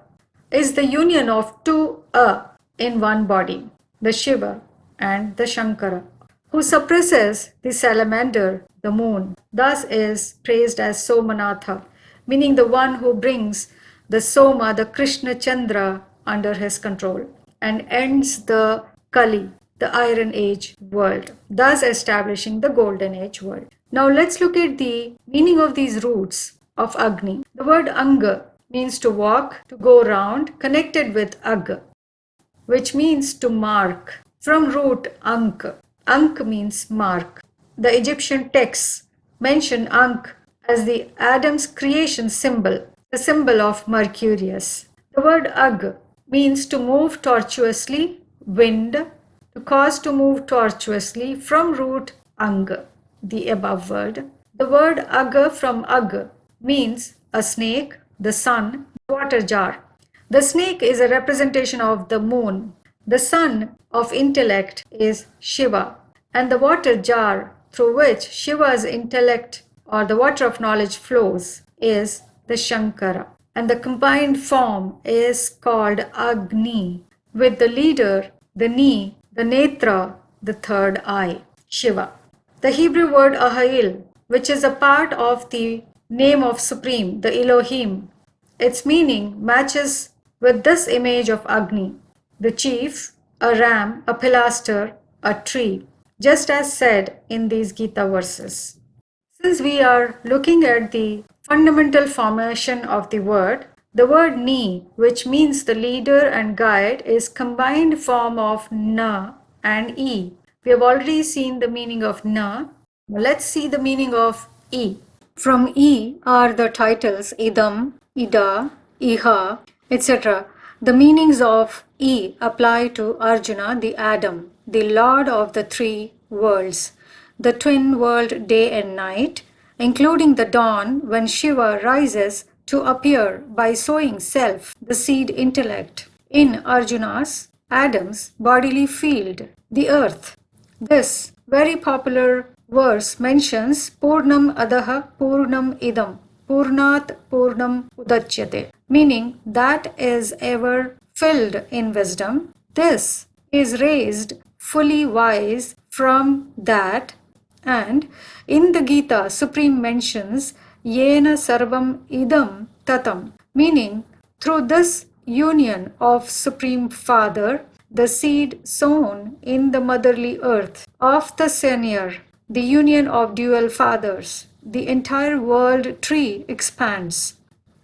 is the union of two A in one body, the Shiva and the Shankara, who suppresses the salamander, the moon. Thus is praised as Somanatha, meaning the one who brings the Soma, the Krishna Chandra, under his control and ends the Kali, the Iron Age world, thus establishing the Golden Age world. Now let's look at the meaning of these roots of Agni. The word Anga means to walk, to go round, connected with Ag, which means to mark. From root Ankh. Ankh means mark. The Egyptian texts mention Ankh as the Adam's creation symbol, the symbol of Mercurius. The word Ag means to move tortuously, wind, to cause to move tortuously, from root Ang, the above word. The word Ag from Ag means a snake, the sun, water jar. The snake is a representation of the moon. The sun of intellect is Shiva, and the water jar through which Shiva's intellect or the water of knowledge flows is the Shankara. And the combined form is called Agni, with the leader, the Ni, the Netra, the third eye, Shiva. The Hebrew word Ahail, which is a part of the name of Supreme, the Elohim, its meaning matches with this image of Agni, the chief, a ram, a pilaster, a tree, just as said in these Gita verses. Since we are looking at the fundamental formation of the word Ni, which means the leader and guide, is combined form of Na and E. We have already seen the meaning of Na. Let's see the meaning of E. From E are the titles Idam, Ida, Iha, etc. The meanings of E apply to Arjuna, the Adam, the Lord of the three worlds, the twin world day and night, including the dawn when Shiva rises to appear by sowing self, the seed intellect, in Arjuna's, Adam's bodily field, the earth. This very popular verse mentions Purnam Adaha Purnam Idam, Purnat Purnam Udachyate, meaning that is ever filled in wisdom. This is raised fully wise from that. And in the Gita, Supreme mentions Yena Sarvam Idam Tatam, meaning through this union of Supreme Father, the seed sown in the motherly earth of the senior, the union of dual fathers, the entire world tree expands.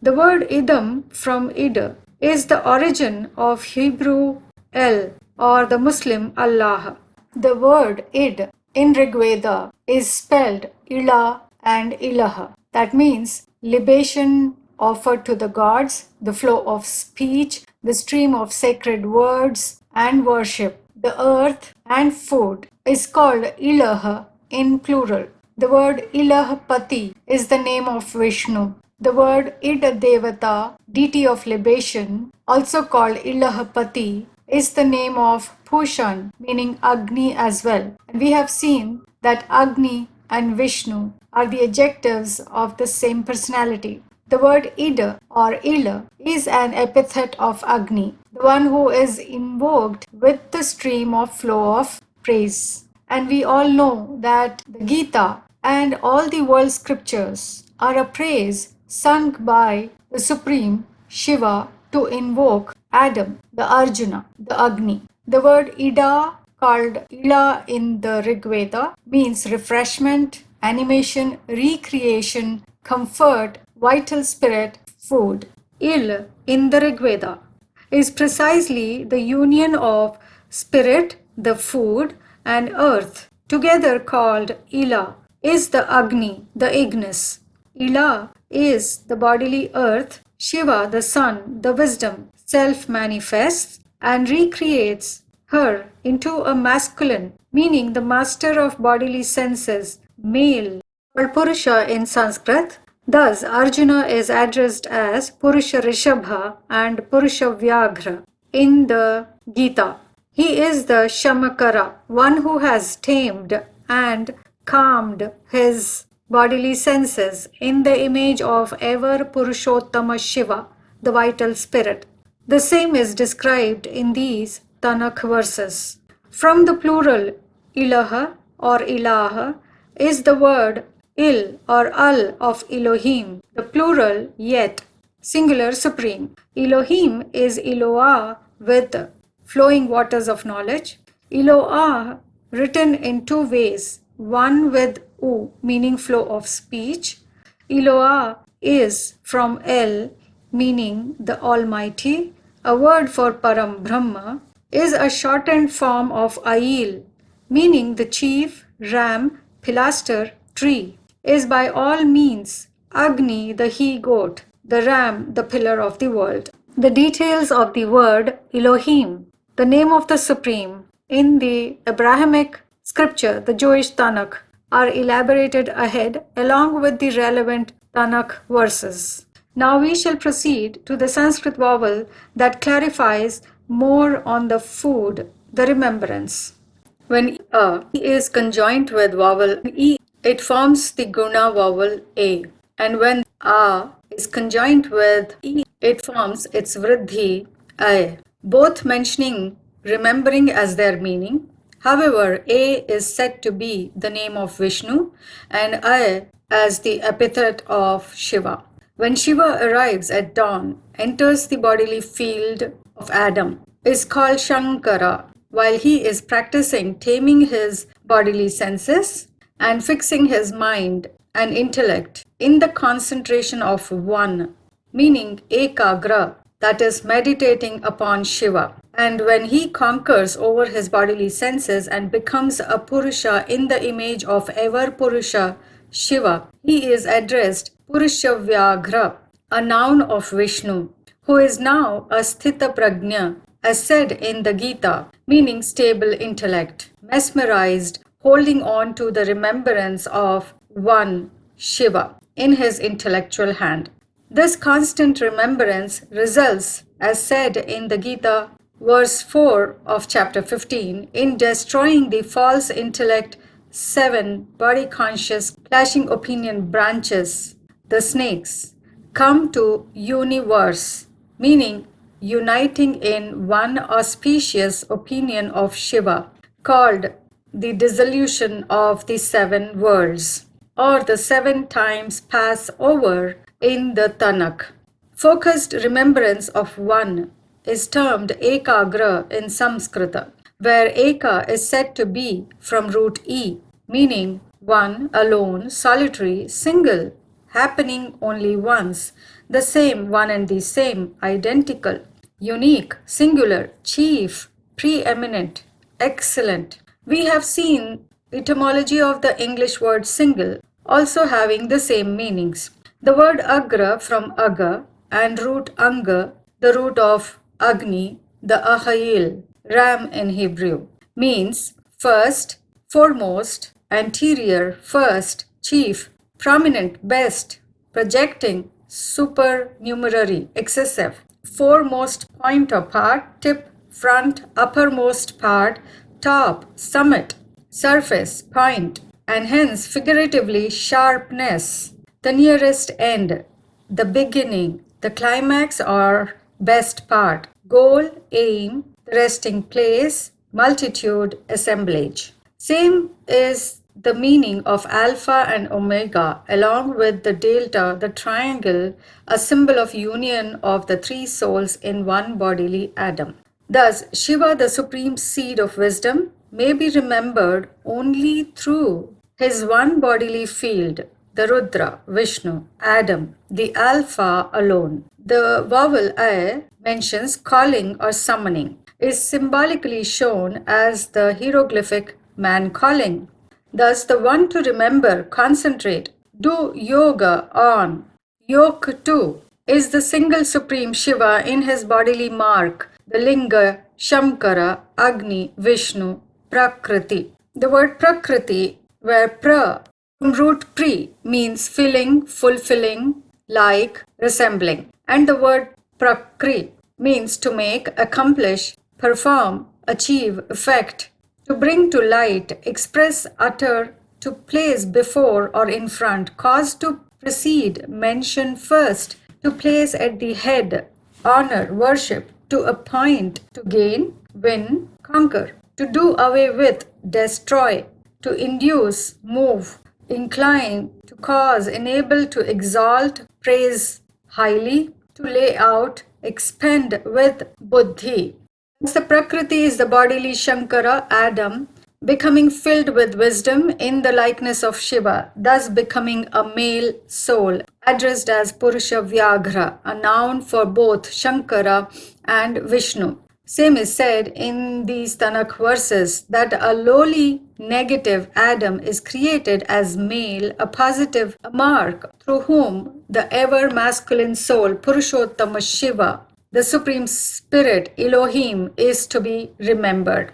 The word idam from id is the origin of Hebrew el or the Muslim Allah. The word id in Rigveda is spelled ila and ilaha. That means libation offered to the gods, the flow of speech, the stream of sacred words and worship. The earth and food is called ilaha in plural. The word Ilahapati is the name of Vishnu. The word Ida Devata, deity of libation, also called Ilahapati, is the name of Pushan, meaning Agni as well. And we have seen that Agni and Vishnu are the adjectives of the same personality. The word Ida or Ila is an epithet of Agni, the one who is invoked with the stream of flow of praise. And we all know that the Gita and all the world scriptures are a praise sung by the Supreme Shiva to invoke Adam, the Arjuna, the Agni. The word Ida, called Ila in the Rigveda, means refreshment, animation, recreation, comfort, vital spirit, food. Il in the Rigveda is precisely the union of spirit, the food, and earth, together called Ila, is the Agni, the Ignis. Ila is the bodily earth. Shiva, the sun, the wisdom, self manifests and recreates her into a masculine, meaning the master of bodily senses, male, called Purusha in Sanskrit. Thus, Arjuna is addressed as Purusha Rishabha and Purusha Vyaghra in the Gita. He is the Shamakara, one who has tamed and calmed his bodily senses in the image of ever Purushottama Shiva, the vital spirit. The same is described in these Tanakh verses. From the plural ilaha or ilaha is the word il or al of Elohim, the plural yet, singular supreme. Elohim is Eloah with flowing waters of knowledge. Eloah written in two ways, one with u meaning flow of speech. Eloah is from El meaning the Almighty. A word for Param Brahma is a shortened form of Ail meaning the chief, ram, pilaster, tree. Is by all means Agni the he-goat, the ram, the pillar of the world. The details of the word Elohim, the name of the Supreme, in the Abrahamic scripture, the Jewish Tanakh, are elaborated ahead along with the relevant Tanakh verses. Now we shall proceed to the Sanskrit vowel that clarifies more on the food, the remembrance. When a is conjoined with vowel e, it forms the guna vowel a. And when a is conjoined with e, it forms its vriddhi a. Both mentioning remembering as their meaning. However, a is said to be the name of Vishnu and a as the epithet of Shiva. When Shiva arrives at dawn, enters the bodily field of Adam, is called Shankara, while he is practicing taming his bodily senses and fixing his mind and intellect in the concentration of one, meaning ekagra, that is meditating upon Shiva. And when he conquers over his bodily senses and becomes a Purusha in the image of ever Purusha Shiva, he is addressed Purushavyagra, a noun of Vishnu, who is now a Sthita Prajna, as said in the Gita, meaning stable intellect, mesmerized, holding on to the remembrance of one Shiva in his intellectual hand. This constant remembrance results, as said in the Gita, verse 4 of chapter 15, in destroying the false intellect, 7 body conscious clashing opinion branches, the snakes, come to universe, meaning uniting in one auspicious opinion of Shiva, called the dissolution of the 7 worlds, or the 7 times pass over in the Tanakh. Focused remembrance of one is termed ekagra in Sanskrita, where eka is said to be from root e, meaning one, alone, solitary, single, happening only once, the same, one and the same, identical, unique, singular, chief, preeminent, excellent. We have seen etymology of the English word single also having the same meanings. The word agra from aga and root anga, the root of Agni, the ahail, ram in Hebrew, means first, foremost, anterior, first, chief, prominent, best, projecting, supernumerary, excessive, foremost point or part, tip, front, uppermost part, top, summit, surface, point, and hence figuratively sharpness, the nearest end, the beginning, the climax or best part, goal, aim, the resting place, multitude, assemblage. Same is the meaning of alpha and omega, along with the delta, the triangle, a symbol of union of the 3 souls in one bodily Adam. Thus, Shiva, the supreme seed of wisdom, may be remembered only through his one bodily field, the Rudra, Vishnu, Adam, the Alpha alone. The vowel A mentions calling or summoning, is symbolically shown as the hieroglyphic man calling. Thus, the one to remember, concentrate, do yoga on, yoke to, is the single supreme Shiva in his bodily mark, the linga, Shankara, Agni, Vishnu, Prakriti. The word Prakriti, where pra from root pri means filling, fulfilling, like, resembling, and the word prakri means to make, accomplish, perform, achieve, effect, to bring to light, express, utter, to place before or in front, cause to precede, mention first, to place at the head, honor, worship, to appoint, to gain, win, conquer, to do away with, destroy, to induce, move, incline, to cause, enable, to exalt, praise highly, to lay out, expend with buddhi. The Prakriti is the bodily Shankara, Adam, becoming filled with wisdom in the likeness of Shiva, thus becoming a male soul, addressed as Purusha Vyaghra, a noun for both Shankara and Vishnu. Same is said in these Tanakh verses that a lowly negative Adam is created as male, a positive mark through whom the ever masculine soul, Purushottama Shiva, the Supreme Spirit, Elohim, is to be remembered.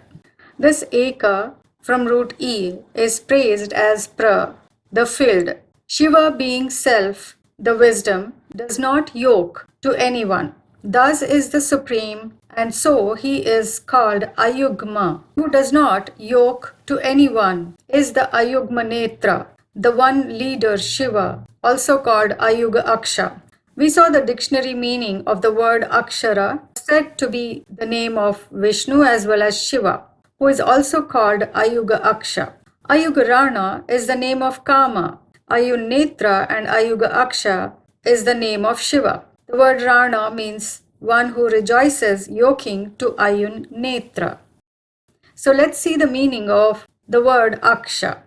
This Eka from root E is praised as Pra, the filled. Shiva being self, the wisdom, does not yoke to anyone. Thus is the supreme, and so he is called Ayugma, who does not yoke to anyone, is the Ayugma Netra, the one leader Shiva, also called Ayuga-aksha. We saw the dictionary meaning of the word akshara, said to be the name of Vishnu as well as Shiva, who is also called Ayuga-aksha. Ayuga-rana is the name of Kama. Ayun-netra and Ayuga-aksha is the name of Shiva. The word Rana means one who rejoices, yoking to Ayun-netra. So let's see the meaning of the word Aksha.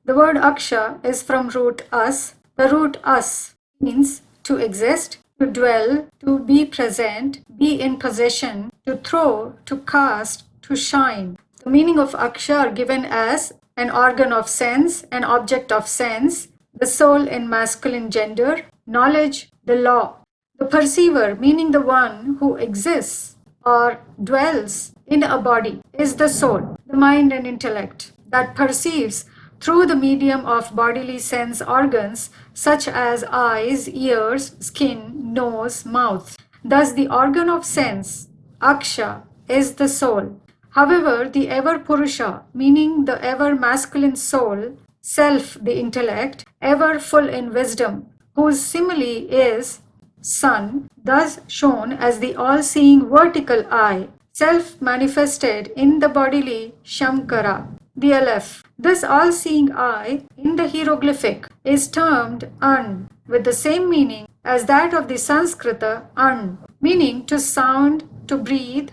The word Aksha is from root As. The root As means to exist, to dwell, to be present, be in possession, to throw, to cast, to shine. The meaning of Aksha are given as an organ of sense, an object of sense, the soul in masculine gender, knowledge, the law. The perceiver, meaning the one who exists or dwells in a body, is the soul, the mind and intellect that perceives through the medium of bodily sense organs such as eyes, ears, skin, nose, mouth. Thus the organ of sense, Aksha, is the soul. However, the ever Purusha, meaning the ever masculine soul, self, the intellect, ever full in wisdom, whose simile is sun, thus shown as the all-seeing vertical eye, self-manifested in the bodily Shankara, the aleph. This all-seeing eye in the hieroglyphic is termed An, with the same meaning as that of the Sanskrit An, meaning to sound, to breathe.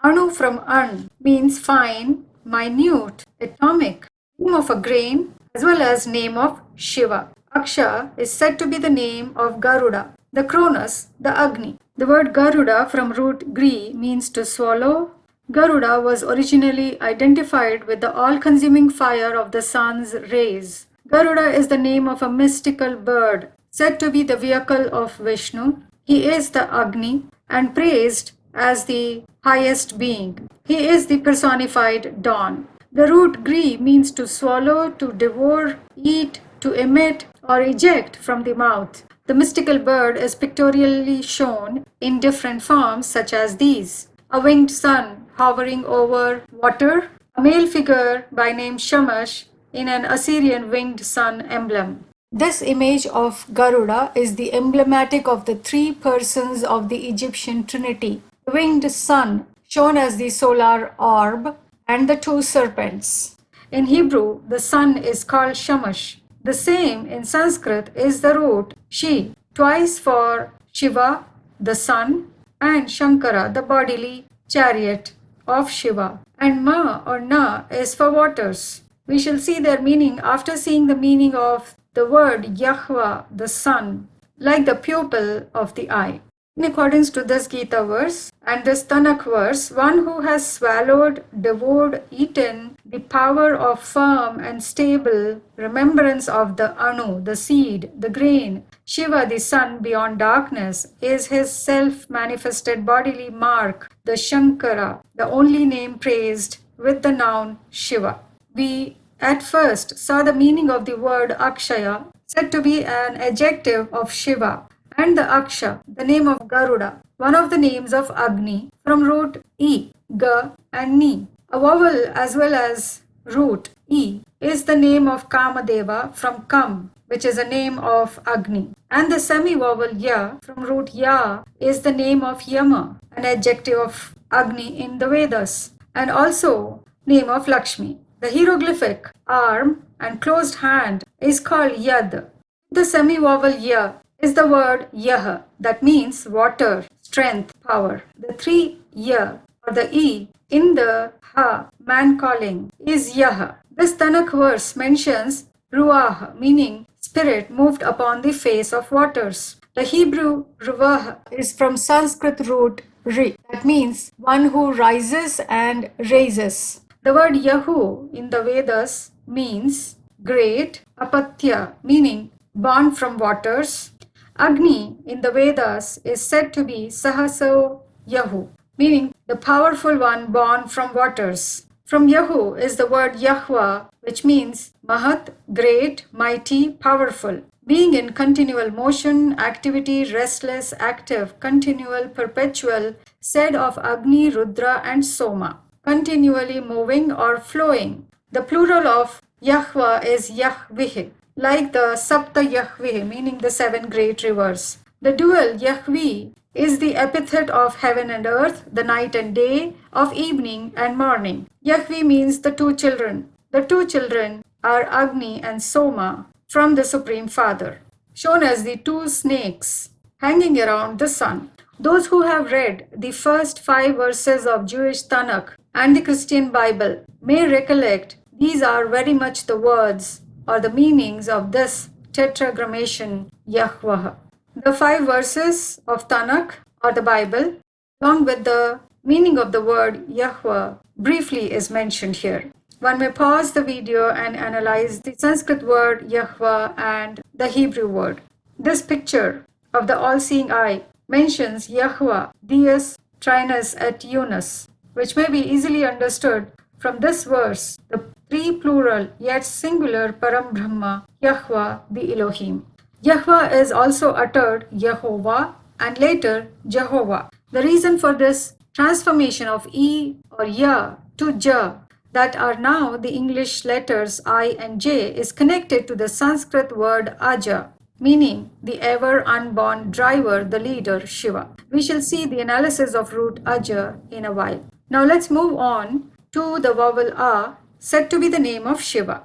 Anu from An means fine, minute, atomic, name of a grain, as well as name of Shiva. Aksha is said to be the name of Garuda, the Chronus, the Agni. The word Garuda from root Gri means to swallow. Garuda was originally identified with the all-consuming fire of the sun's rays. Garuda is the name of a mystical bird, said to be the vehicle of Vishnu. He is the Agni and praised as the highest being. He is the personified dawn. The root Gri means to swallow, to devour, eat, to emit, or eject from the mouth. The mystical bird is pictorially shown in different forms such as these: a winged sun hovering over water, a male figure by name Shamash in an Assyrian winged sun emblem. This image of Garuda is the emblematic of the three persons of the Egyptian Trinity: the winged sun, shown as the solar orb, and the two serpents. In Hebrew, the sun is called Shamash. The same in Sanskrit is the root Shi, twice for Shiva, the sun, and Shankara, the bodily chariot of Shiva. And Ma or Na is for waters. We shall see their meaning after seeing the meaning of the word Yahweh, the sun, like the pupil of the eye. In accordance to this Gita verse and this Tanakh verse, one who has swallowed, devoured, eaten the power of firm and stable remembrance of the Anu, the seed, the grain, Shiva, the sun beyond darkness, is his self-manifested bodily mark, the Shankara, the only name praised with the noun Shiva. We at first saw the meaning of the word Akshaya, said to be an adjective of Shiva, and the Aksha, the name of Garuda, one of the names of Agni, from root E, Ga and Ni. A vowel as well as root E is the name of Kamadeva from Kam, which is a name of Agni. And the semi-vowel Ya from root Ya is the name of Yama, an adjective of Agni in the Vedas, and also name of Lakshmi. The hieroglyphic arm and closed hand is called Yad. The semi-vowel Ya is the word Yah, that means water, strength, power. The three Ya or the E in the Ha, man calling, is Yah. This Tanakh verse mentions Ruah, meaning spirit moved upon the face of waters. The Hebrew Ruah is from Sanskrit root Ri, that means one who rises and raises. The word Yahu in the Vedas means great, apatya, meaning born from waters. Agni in the Vedas is said to be Sahaso Yahu, meaning the powerful one born from waters. From Yahu is the word Yahweh, which means Mahat, great, mighty, powerful. Being in continual motion, activity, restless, active, continual, perpetual, said of Agni, Rudra and Soma. Continually moving or flowing. The plural of Yahweh is Yahweh, like the Sapta Yahweh, meaning the 7 great rivers. The dual Yahweh is the epithet of heaven and earth, the night and day, of evening and morning. Yahweh means the 2 children. The 2 children are Agni and Soma from the Supreme Father, shown as the 2 snakes hanging around the sun. Those who have read the first 5 verses of Jewish Tanakh and the Christian Bible may recollect these are very much the words or the meanings of this tetragrammation Yahweh. The 5 verses of Tanakh or the Bible, along with the meaning of the word Yahweh, briefly is mentioned here. One may pause the video and analyze the Sanskrit word Yahweh and the Hebrew word. This picture of the all-seeing eye mentions Yahweh, Deus Trinus et Unus, which may be easily understood from this verse, the 3 plural yet singular Param Brahma, Yahweh, the Elohim. Yahweh is also uttered Yehovah and later Jehovah. The reason for this transformation of E or Ya to Ja, that are now the English letters I and J, is connected to the Sanskrit word Aja, meaning the ever unborn driver, the leader, Shiva. We shall see the analysis of root Aja in a while. Now let's move on to the vowel A, said to be the name of Shiva.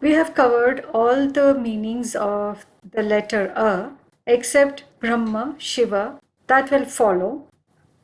We have covered all the meanings of the letter A except Brahma, Shiva, that will follow.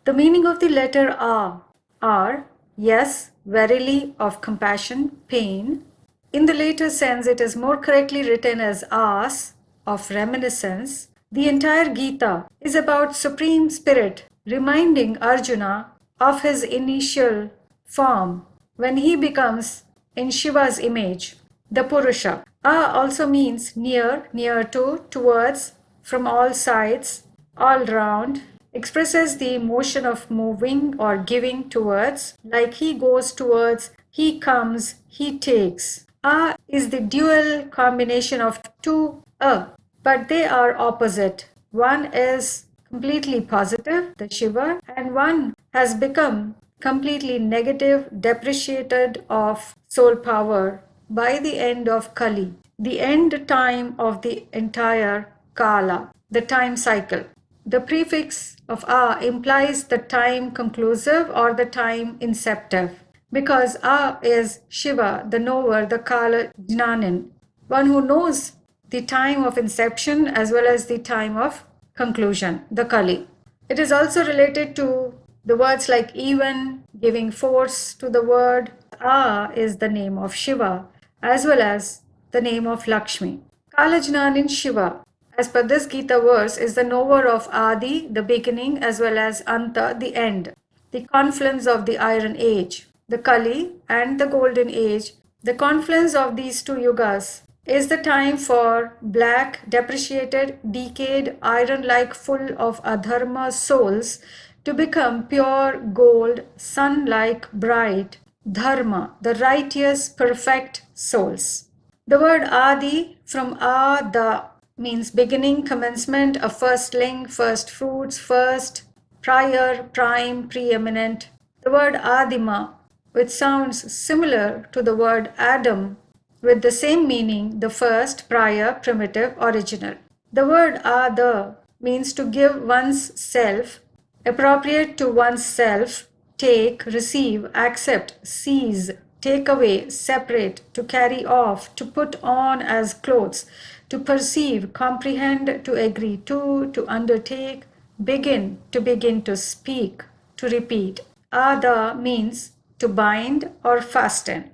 The meaning of the letter A are yes, verily, of compassion, pain. In the later sense, it is more correctly written as As, of reminiscence. The entire Gita is about Supreme Spirit reminding Arjuna of his initial form when he becomes in Shiva's image, the Purusha. A also means near, near to, towards, from all sides, all round, expresses the motion of moving or giving towards, like he goes towards, he comes, he takes. A is the dual combination of 2 A, but they are opposite. One is completely positive, the Shiva, and one has become completely negative, depreciated of soul power by the end of Kali, the end time of the entire Kala, the time cycle. The prefix of A implies the time conclusive or the time inceptive, because A is Shiva, the knower, the Kala Jnanin, one who knows the time of inception as well as the time of conclusion, the Kali. It is also related to the words like even, giving force to the word. A is the name of Shiva as well as the name of Lakshmi. Kalajnanin Shiva, as per this Gita verse, is the knower of Adi, the beginning, as well as Anta, the end, the confluence of the Iron Age, the Kali and the Golden Age. The confluence of these 2 yugas is the time for black, depreciated, decayed, iron-like, full of adharma souls to become pure gold, sun-like, bright, dharma, the righteous, perfect souls. The word Adi from A-da means beginning, commencement, a firstling, first fruits, first, prior, prime, preeminent. The word Adima, which sounds similar to the word Adam, with the same meaning, the first, prior, primitive, original. The word a-the means to give one's self, appropriate to one's self, take, receive, accept, seize, take away, separate, to carry off, to put on as clothes, to perceive, comprehend, to agree to undertake, begin to speak, to repeat. A-the means to bind or fasten.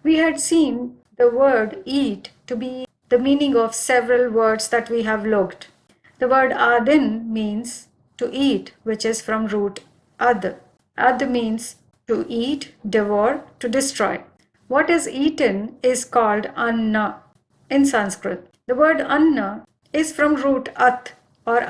We had seen the word eat to be the meaning of several words that we have looked. The word adin means to eat, which is from root ad. Ad means to eat, devour, to destroy. What is eaten is called anna in Sanskrit. The word anna is from root at or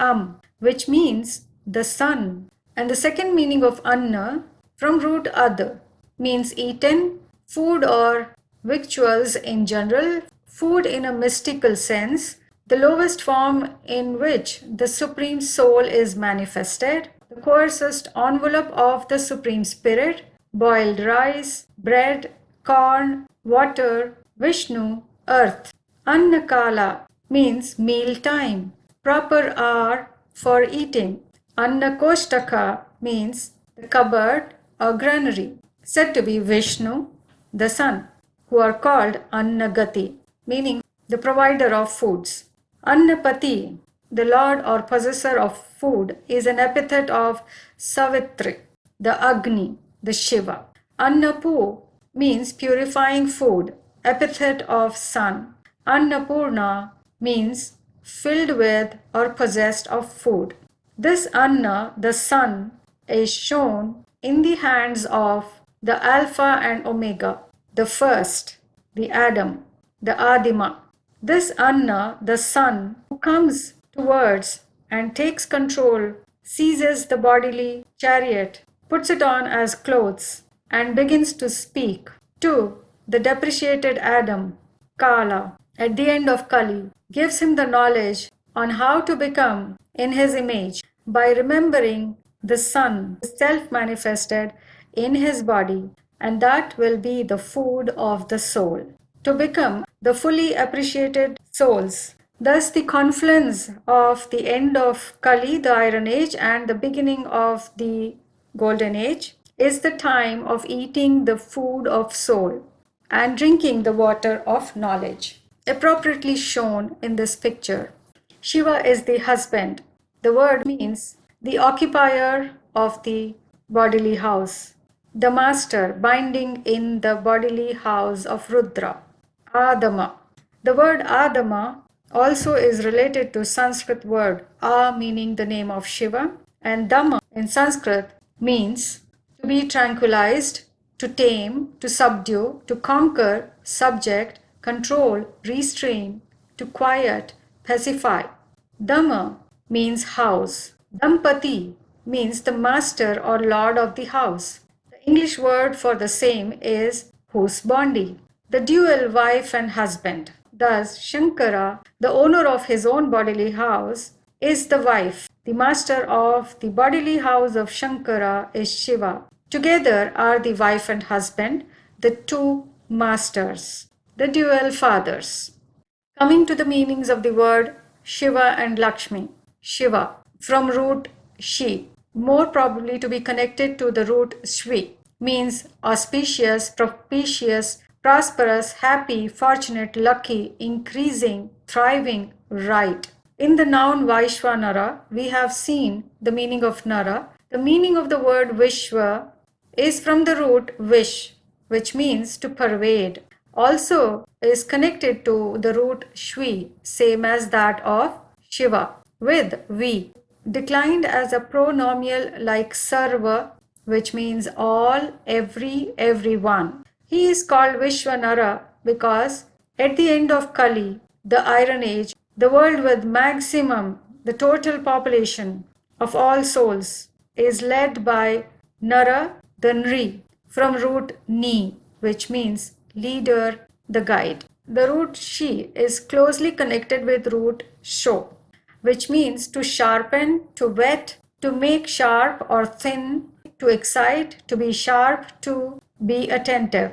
which means the sun. And the second meaning of anna from root ad means eaten, food or victuals in general, food in a mystical sense, the lowest form in which the Supreme Soul is manifested, the coarsest envelope of the Supreme Spirit, boiled rice, bread, corn, water, Vishnu, earth. Annakala means meal time, proper hour for eating. Annakoshtaka means the cupboard or granary, said to be Vishnu, the sun, who are called Annagati, meaning the provider of foods. Annapati, the lord or possessor of food, is an epithet of Savitri, the Agni, the Shiva. Annapu means purifying food, epithet of sun. Annapurna means filled with or possessed of food. This Anna, the sun, is shown in the hands of the Alpha and Omega, the first, the Adam, the Adima. This Anna, the sun, who comes towards and takes control, seizes the bodily chariot, puts it on as clothes, and begins to speak to the depreciated Adam, Kala, at the end of Kali, gives him the knowledge on how to become in his image by remembering the sun, self-manifested in his body, and that will be the food of the soul, to become the fully appreciated souls. Thus, the confluence of the end of Kali, the Iron Age, and the beginning of the Golden Age is the time of eating the food of soul and drinking the water of knowledge, appropriately shown in this picture. Shiva is the husband. The word means the occupier of the bodily house, the master binding in the bodily house of Rudra, Adama. The word Adama also is related to Sanskrit word A, meaning the name of Shiva, and Dhamma in Sanskrit means to be tranquilized, to tame, to subdue, to conquer, subject, control, restrain, to quiet, pacify. Dhamma means house. Dampati means the master or lord of the house. The English word for the same is husbandi, the dual wife and husband. Thus, Shankara, the owner of his own bodily house, is the wife. The master of the bodily house of Shankara is Shiva. Together are the wife and husband, the two masters, the dual fathers. Coming to the meanings of the word Shiva and Lakshmi. Shiva, from root Shi, more probably to be connected to the root Shvi, means auspicious, propitious, prosperous, happy, fortunate, lucky, increasing, thriving, right. In the noun Vaishvanara, we have seen the meaning of Nara. The meaning of the word Vishwa is from the root Vish, which means to pervade. Also is connected to the root Shvi, same as that of Shiva, with V, declined as a pronomial like Sarva, which means all, every, everyone. He is called Vishwanara because at the end of Kali, the Iron Age, the world with maximum, the total population of all souls is led by Nara, the Nri, from root Ni, which means leader, the guide. The root Shi is closely connected with root Sho, which means to sharpen, to whet, to make sharp or thin, to excite, to be sharp, to be attentive.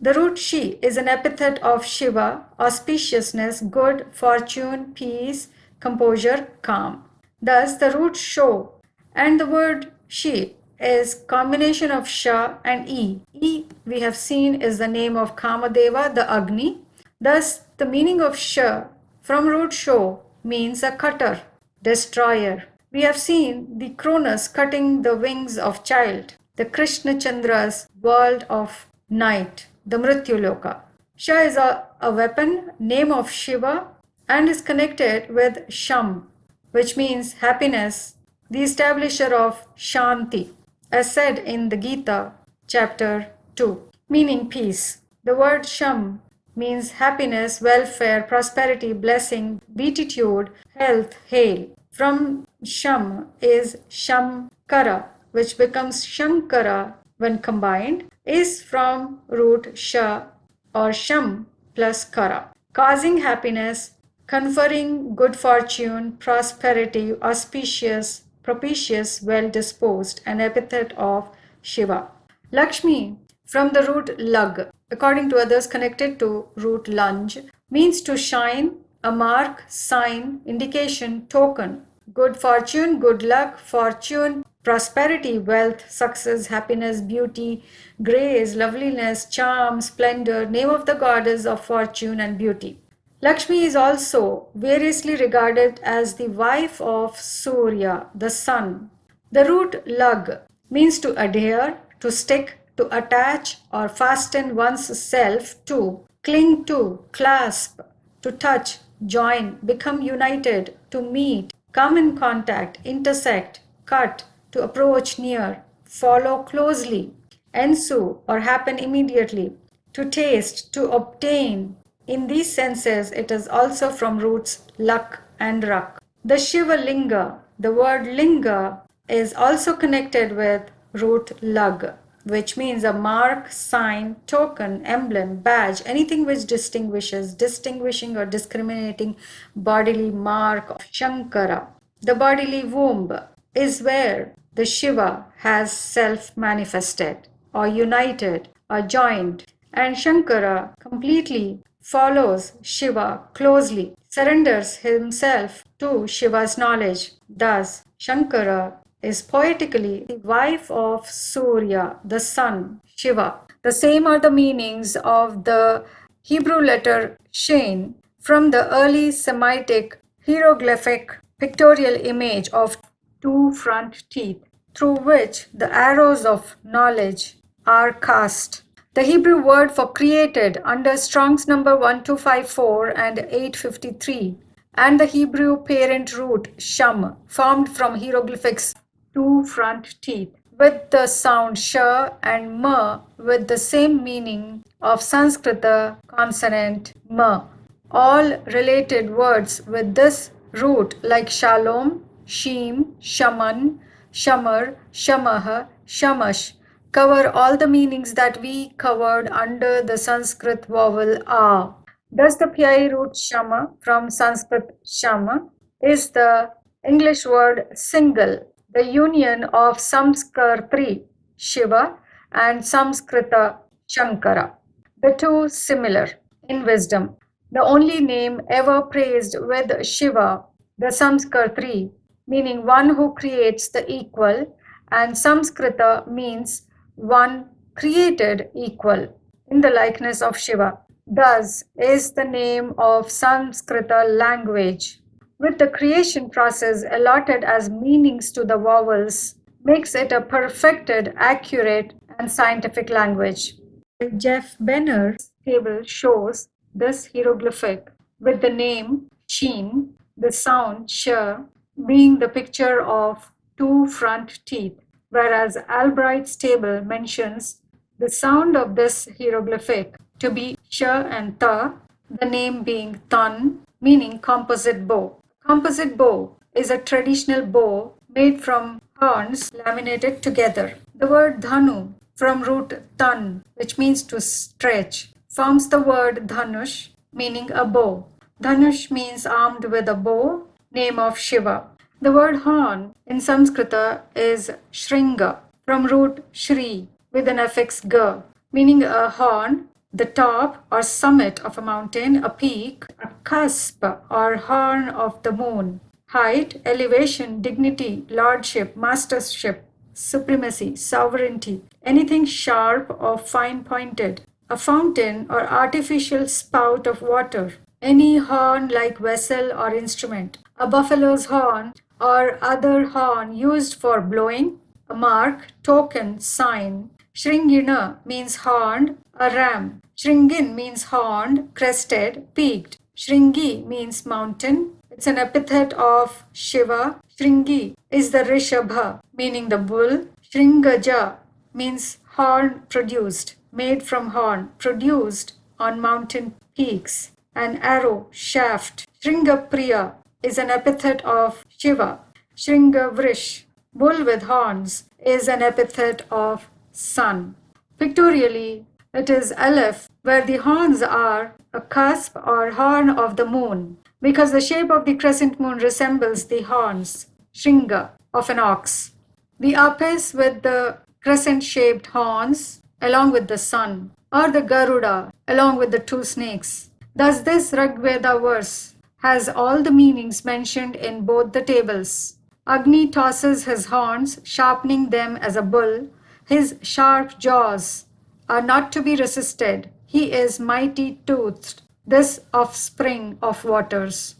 The root Shi is an epithet of Shiva, auspiciousness, good, fortune, peace, composure, calm. Thus, the root Sho and the word Shi is combination of Sha and E. E, we have seen, is the name of Kamadeva, the Agni. Thus, the meaning of Sha from root Sho means a cutter, destroyer. We have seen the Chronus cutting the wings of child, the Krishna Chandra's world of night, the Mrityuloka. Sha is a weapon, name of Shiva, and is connected with Sham, which means happiness, the establisher of Shanti, as said in the Gita, chapter 2, meaning peace. The word Sham means happiness, welfare, prosperity, blessing, beatitude, health, hail. From Sham is Shamkara, which becomes Shankara when combined, is from root Sha or Sham plus Kara, causing happiness, conferring good fortune, prosperity, auspicious, propitious, well disposed, an epithet of Shiva. Lakshmi, from the root lag, according to others connected to root lunge, means to shine, a mark, sign, indication, token. Good fortune, good luck, fortune, prosperity, wealth, success, happiness, beauty, grace, loveliness, charm, splendor, name of the goddess of fortune and beauty. Lakshmi is also variously regarded as the wife of Surya, the sun. The root lag means to adhere, to stick, to attach or fasten one's self to, cling to, clasp, to touch, join, become united, to meet, come in contact, intersect, cut, to approach near, follow closely, ensue or happen immediately, to taste, to obtain. In these senses, it is also from roots lak and rak. The Shiva Linga, the word linga, is also connected with root lag, which means a mark, sign, token, emblem, badge, anything which distinguishes, distinguishing or discriminating bodily mark of Shankara. The bodily womb is where the Shiva has self-manifested or united or joined, and Shankara completely follows Shiva closely, surrenders himself to Shiva's knowledge. Thus, Shankara is poetically the wife of Surya, the sun, Shiva. The same are the meanings of the Hebrew letter Shin from the early Semitic hieroglyphic pictorial image of two front teeth through which the arrows of knowledge are cast. The Hebrew word for created under Strong's number 1254 and 853 and the Hebrew parent root sham formed from hieroglyphics two front teeth with the sound sh and m with the same meaning of Sanskrit consonant m. All related words with this root like shalom, sheem, shaman, shamar, shamah, shamash cover all the meanings that we covered under the Sanskrit vowel a. Thus the PI root shama from Sanskrit shama is the English word single, the union of Samskar Shiva and Samskrita Shankara, the two similar in wisdom. The only name ever praised with Shiva, the Samskar meaning one who creates the equal, and Samskrita means one created equal in the likeness of Shiva. Thus is the name of Sanskrita language, with the creation process allotted as meanings to the vowels, makes it a perfected, accurate, and scientific language. Jeff Benner's table shows this hieroglyphic with the name Sheen, the sound sh being the picture of two front teeth, whereas Albright's table mentions the sound of this hieroglyphic to be sh and ta, the name being tan, meaning composite bow. Composite bow is a traditional bow made from horns laminated together. The word dhanu from root tan, which means to stretch, forms the word dhanush, meaning a bow. Dhanush means armed with a bow, name of Shiva. The word horn in Sanskrita is shringa, from root shri with an affix ga, meaning a horn, the top or summit of a mountain, a peak, a cusp or horn of the moon. Height, elevation, dignity, lordship, mastership, supremacy, sovereignty, anything sharp or fine-pointed. A fountain or artificial spout of water, any horn-like vessel or instrument. A buffalo's horn or other horn used for blowing. A mark, token, sign. Shringina means horned, a ram. Shringin means horned, crested, peaked. Shringi means mountain. It's an epithet of Shiva. Shringi is the Rishabha, meaning the bull. Shringaja means horn produced, made from horn, produced on mountain peaks. An arrow, shaft. Shringapriya is an epithet of Shiva. Shringavrish, bull with horns, is an epithet of sun. Pictorially, it is Aleph, where the horns are a cusp or horn of the moon, because the shape of the crescent moon resembles the horns, Shringa, of an ox. The Apis with the crescent-shaped horns, along with the sun, or the Garuda, along with the two snakes. Thus, this Rigveda verse has all the meanings mentioned in both the tables. Agni tosses his horns, sharpening them as a bull. His sharp jaws are not to be resisted. He is mighty-toothed, this offspring of waters.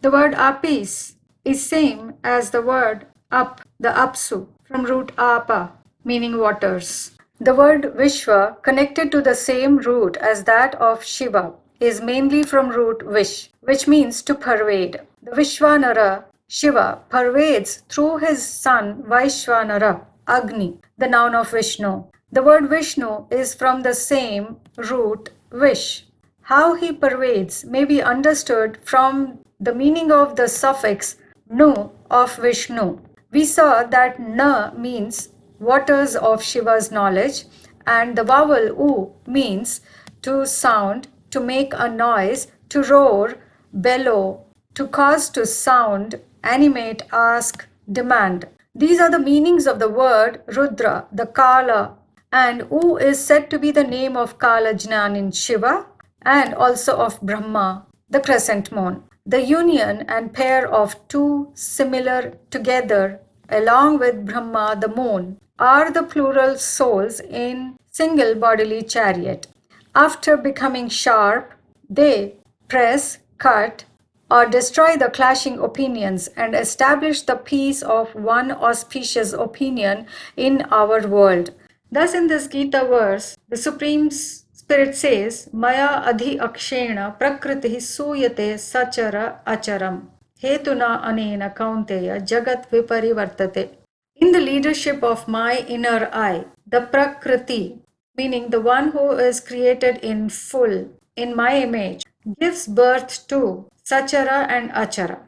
The word apis is same as the word up, the apsu, from root apa, meaning waters. The word Vishwa, connected to the same root as that of Shiva, is mainly from root Vish, which means to pervade. The Vishwanara, Shiva, pervades through his son Vaishwanara, Agni, the noun of Vishnu. The word Vishnu is from the same root Vish. How he pervades may be understood from the meaning of the suffix nu of Vishnu. We saw that na means waters of Shiva's knowledge, and the vowel u means to sound, to make a noise, to roar, bellow, to cause to sound, animate, ask, demand. These are the meanings of the word Rudra, the Kala, and U is said to be the name of Kala Jnanin Shiva and also of Brahma, the crescent moon. The union and pair of two similar together, along with Brahma, the moon, are the plural souls in single bodily chariot. After becoming sharp, they press, cut, or destroy the clashing opinions and establish the peace of one auspicious opinion in our world. Thus, in this Gita verse, the Supreme Spirit says, Maya adhi akshena prakriti suyate sachara acharam. Hetuna anena kaunteya jagat viparivartate. In the leadership of my inner eye, the prakriti, meaning the one who is created in full, in my image, gives birth to Sachara and Achara,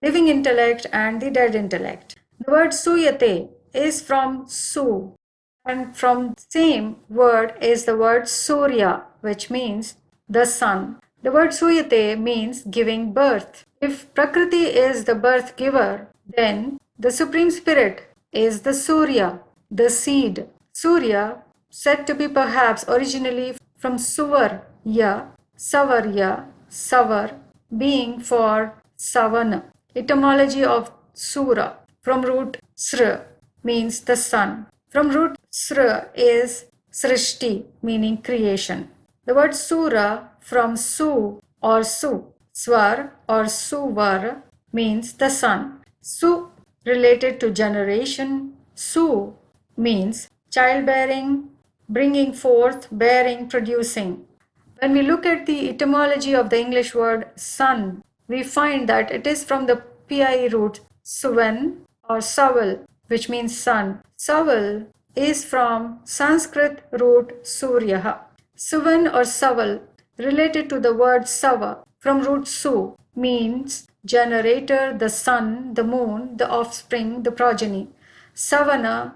living intellect and the dead intellect. The word Suyate is from Su, and from same word is the word Surya, which means the sun. The word Suyate means giving birth. If Prakriti is the birth giver, then the Supreme Spirit is the Surya, the seed. Surya, said to be perhaps originally from Suvarya, Savarya, Savar, being for Savana. Etymology of Sura, from root Sra, means the sun. From root Sra is Srishti, meaning creation. The word Sura, from Su or Su, Swar or Suvar, means the sun. Su, related to generation. Su means childbearing, bringing forth, bearing, producing. When we look at the etymology of the English word sun, we find that it is from the PIE root suven or saval, which means sun. Saval is from Sanskrit root suryaha. Suven or saval, related to the word sava, from root su, means generator, the sun, the moon, the offspring, the progeny. Savana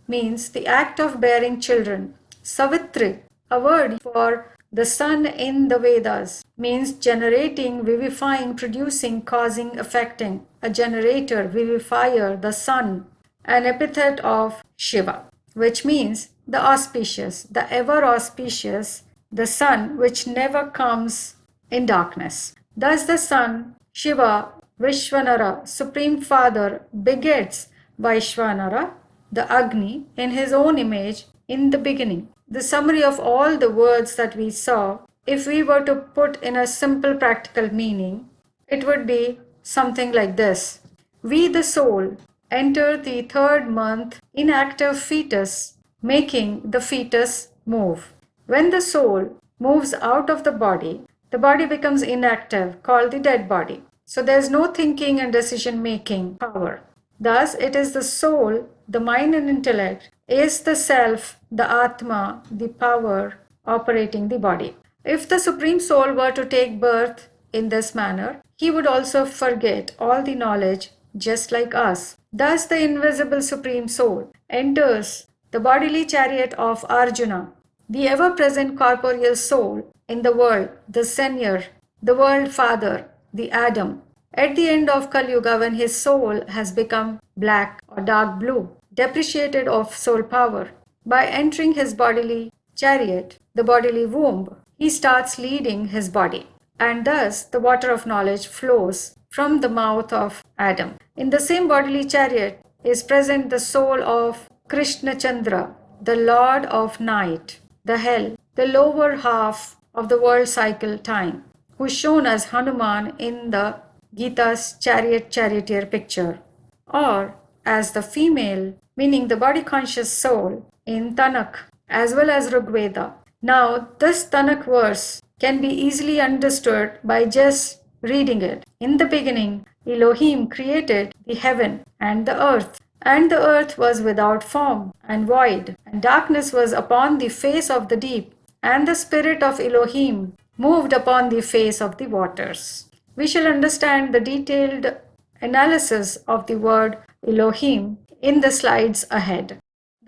means the act of bearing children. Savitri, a word for the sun in the Vedas, means generating, vivifying, producing, causing, affecting. A generator, vivifier, the sun, an epithet of Shiva, which means the auspicious, the ever auspicious, the sun which never comes in darkness. Thus the sun, Shiva, Vishwanara, Supreme Father, begets Vaishwanara, the Agni, in his own image in the beginning. The summary of all the words that we saw, if we were to put in a simple practical meaning, it would be something like this. We, the soul, enter the third month inactive fetus, making the fetus move. When the soul moves out of the body becomes inactive, called the dead body. So there is no thinking and decision making power. Thus, it is the soul, the mind and intellect, is the self, the Atma, the power operating the body. If the Supreme Soul were to take birth in this manner, he would also forget all the knowledge just like us. Thus, the invisible Supreme Soul enters the bodily chariot of Arjuna, the ever-present corporeal soul in the world, the Senior, the world father, the Adam. At the end of Kali Yuga, when his soul has become black or dark blue, depreciated of soul power, by entering his bodily chariot, the bodily womb, he starts leading his body. And thus the water of knowledge flows from the mouth of Adam. In the same bodily chariot is present the soul of Krishna Chandra, the Lord of Night, the Hell, the lower half of the world cycle time, who is shown as Hanuman in the Gita's charioteer picture, or as the female, meaning the body conscious soul in Tanakh as well as Rigveda. Now, this Tanakh verse can be easily understood by just reading it. In the beginning, Elohim created the heaven and the earth was without form and void, and darkness was upon the face of the deep, and the spirit of Elohim moved upon the face of the waters. We shall understand the detailed analysis of the word Elohim in the slides ahead.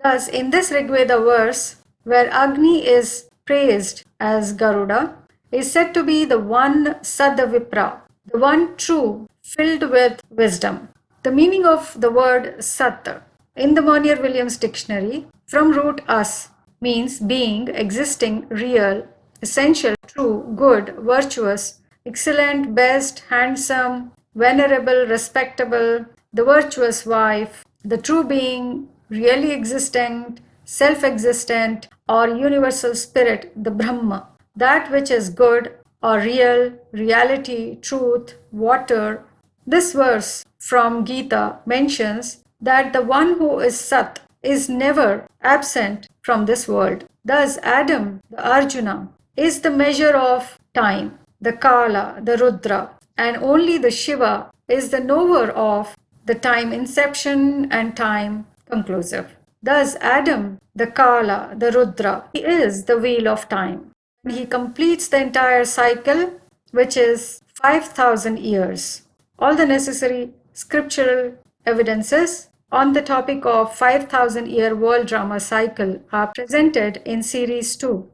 Thus, in this Rigveda verse, where Agni is praised as Garuda, is said to be the one Sadavipra, the one true, filled with wisdom. The meaning of the word Sat in the Monier-Williams dictionary from root as means being, existing, real, essential, true, good, virtuous, excellent, best, handsome, venerable, respectable, the virtuous wife, the true being, really existent, self-existent, or universal spirit, the Brahma, that which is good or real, reality, truth, water. This verse from Gita mentions that the one who is Sat is never absent from this world. Thus, Adam, the Arjuna, is the measure of time, the Kala, the Rudra, and only the Shiva is the knower of the time inception and time conclusive. Thus, Adam, the Kala, the Rudra, he is the wheel of time. He completes the entire cycle, which is 5,000 years. All the necessary scriptural evidences on the topic of 5,000-year world drama cycle are presented in series 2.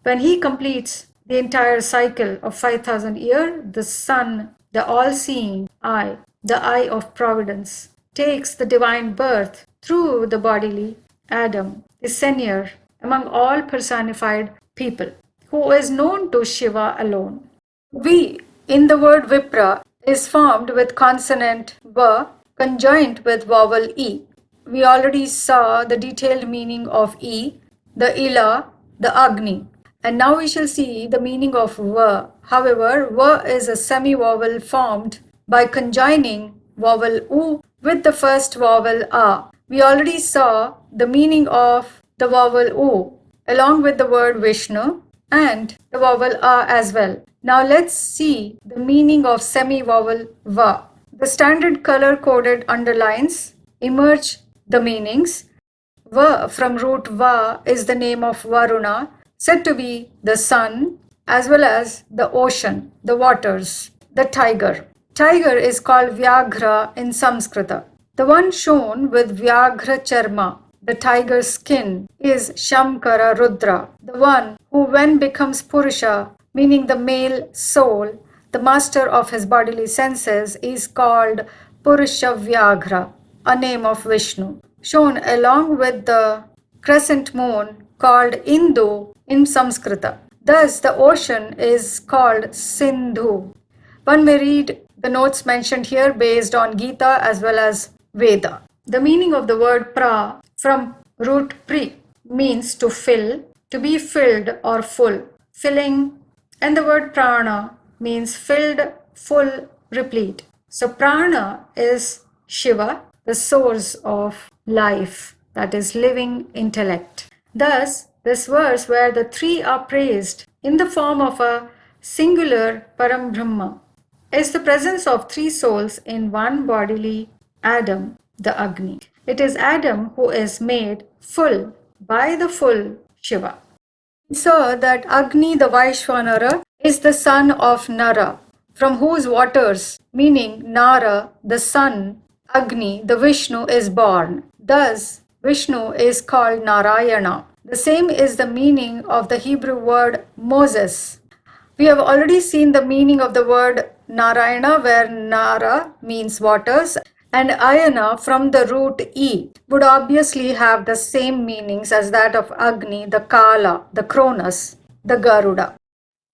When he completes the entire cycle of 5,000 years, the sun, the all-seeing eye, the eye of providence, takes the divine birth through the bodily Adam, the senior among all personified people, who is known to Shiva alone. V in the word Vipra is formed with consonant V conjoined with vowel E. We already saw the detailed meaning of E, the Ila, the Agni. And now we shall see the meaning of V. However, V is a semi-vowel formed by conjoining vowel U with the first vowel A. We already saw the meaning of the vowel U along with the word Vishnu and the vowel A as well. Now let's see the meaning of semi-vowel V. The standard color-coded underlines emerge the meanings. V from root Va is the name of Varuna, said to be the sun, as well as the ocean, the waters, the tiger. Tiger is called Vyaghra in Sanskrita. The one shown with Vyaghra Charma, the tiger's skin, is Shamkara Rudra, the one who when becomes Purusha, meaning the male soul, the master of his bodily senses, is called Purusha Vyaghra, a name of Vishnu, shown along with the crescent moon called Indu in Sanskrita. Thus, the ocean is called Sindhu. One may read the notes mentioned here based on Gita as well as Veda. The meaning of the word pra from root pri means to fill, to be filled or full, filling, and the word prana means filled, full, replete. So prana is Shiva, the source of life, that is living intellect. Thus, this verse where the three are praised in the form of a singular Param Brahma is the presence of three souls in one bodily Adam, the Agni. It is Adam who is made full by the full Shiva. So that Agni, the Vaishwanara, is the son of Nara, from whose waters, meaning Nara, the sun, Agni, the Vishnu, is born. Thus, Vishnu is called Narayana. The same is the meaning of the Hebrew word Moses. We have already seen the meaning of the word Narayana, where Nara means waters, and Ayana from the root E would obviously have the same meanings as that of Agni, the Kala, the Chronus, the Garuda.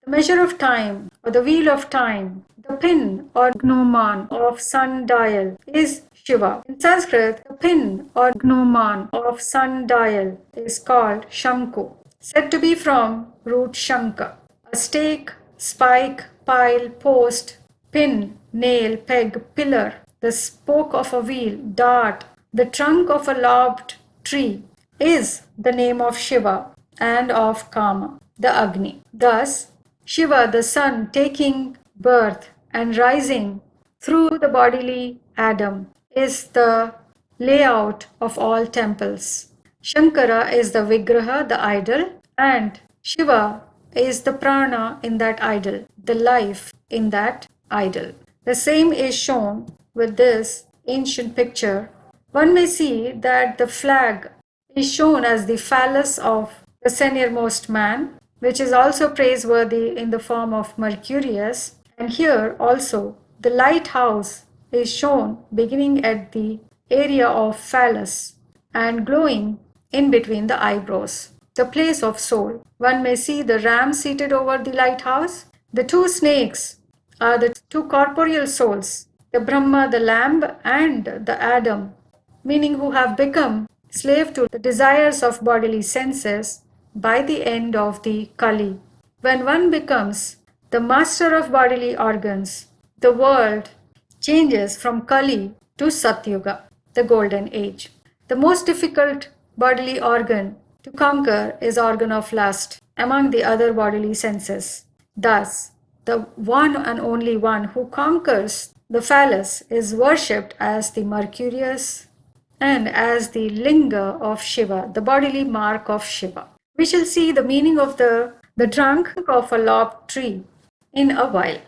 The measure of time or the wheel of time, the pin or gnomon of sundial is Shiva. In Sanskrit, the pin or gnomon of sundial is called Shanku, said to be from root Shanka. A stake, spike, pile, post, pin, nail, peg, pillar, the spoke of a wheel, dart, the trunk of a lopped tree is the name of Shiva and of Kama, the Agni. Thus, Shiva, the sun, taking birth and rising through the bodily Adam, is the layout of all temples. Shankara is the Vigraha, the idol, and Shiva is the prana in that idol, the life in that idol. The same is shown with this ancient picture. One may see that the flag is shown as the phallus of the seniormost man, which is also praiseworthy in the form of Mercurius. And here also the lighthouse is shown beginning at the area of phallus and glowing in between the eyebrows, the place of soul. One may see the ram seated over the lighthouse. The two snakes are the two corporeal souls, the Brahma, the lamb, and the Adam, meaning who have become slave to the desires of bodily senses by the end of the Kali. When one becomes the master of bodily organs, the world changes from Kali to Satyuga, the golden age. The most difficult bodily organ to conquer is organ of lust among the other bodily senses. Thus, the one and only one who conquers the phallus is worshipped as the Mercurius and as the linga of Shiva, the bodily mark of Shiva. We shall see the meaning of the trunk of a lopped tree in a while.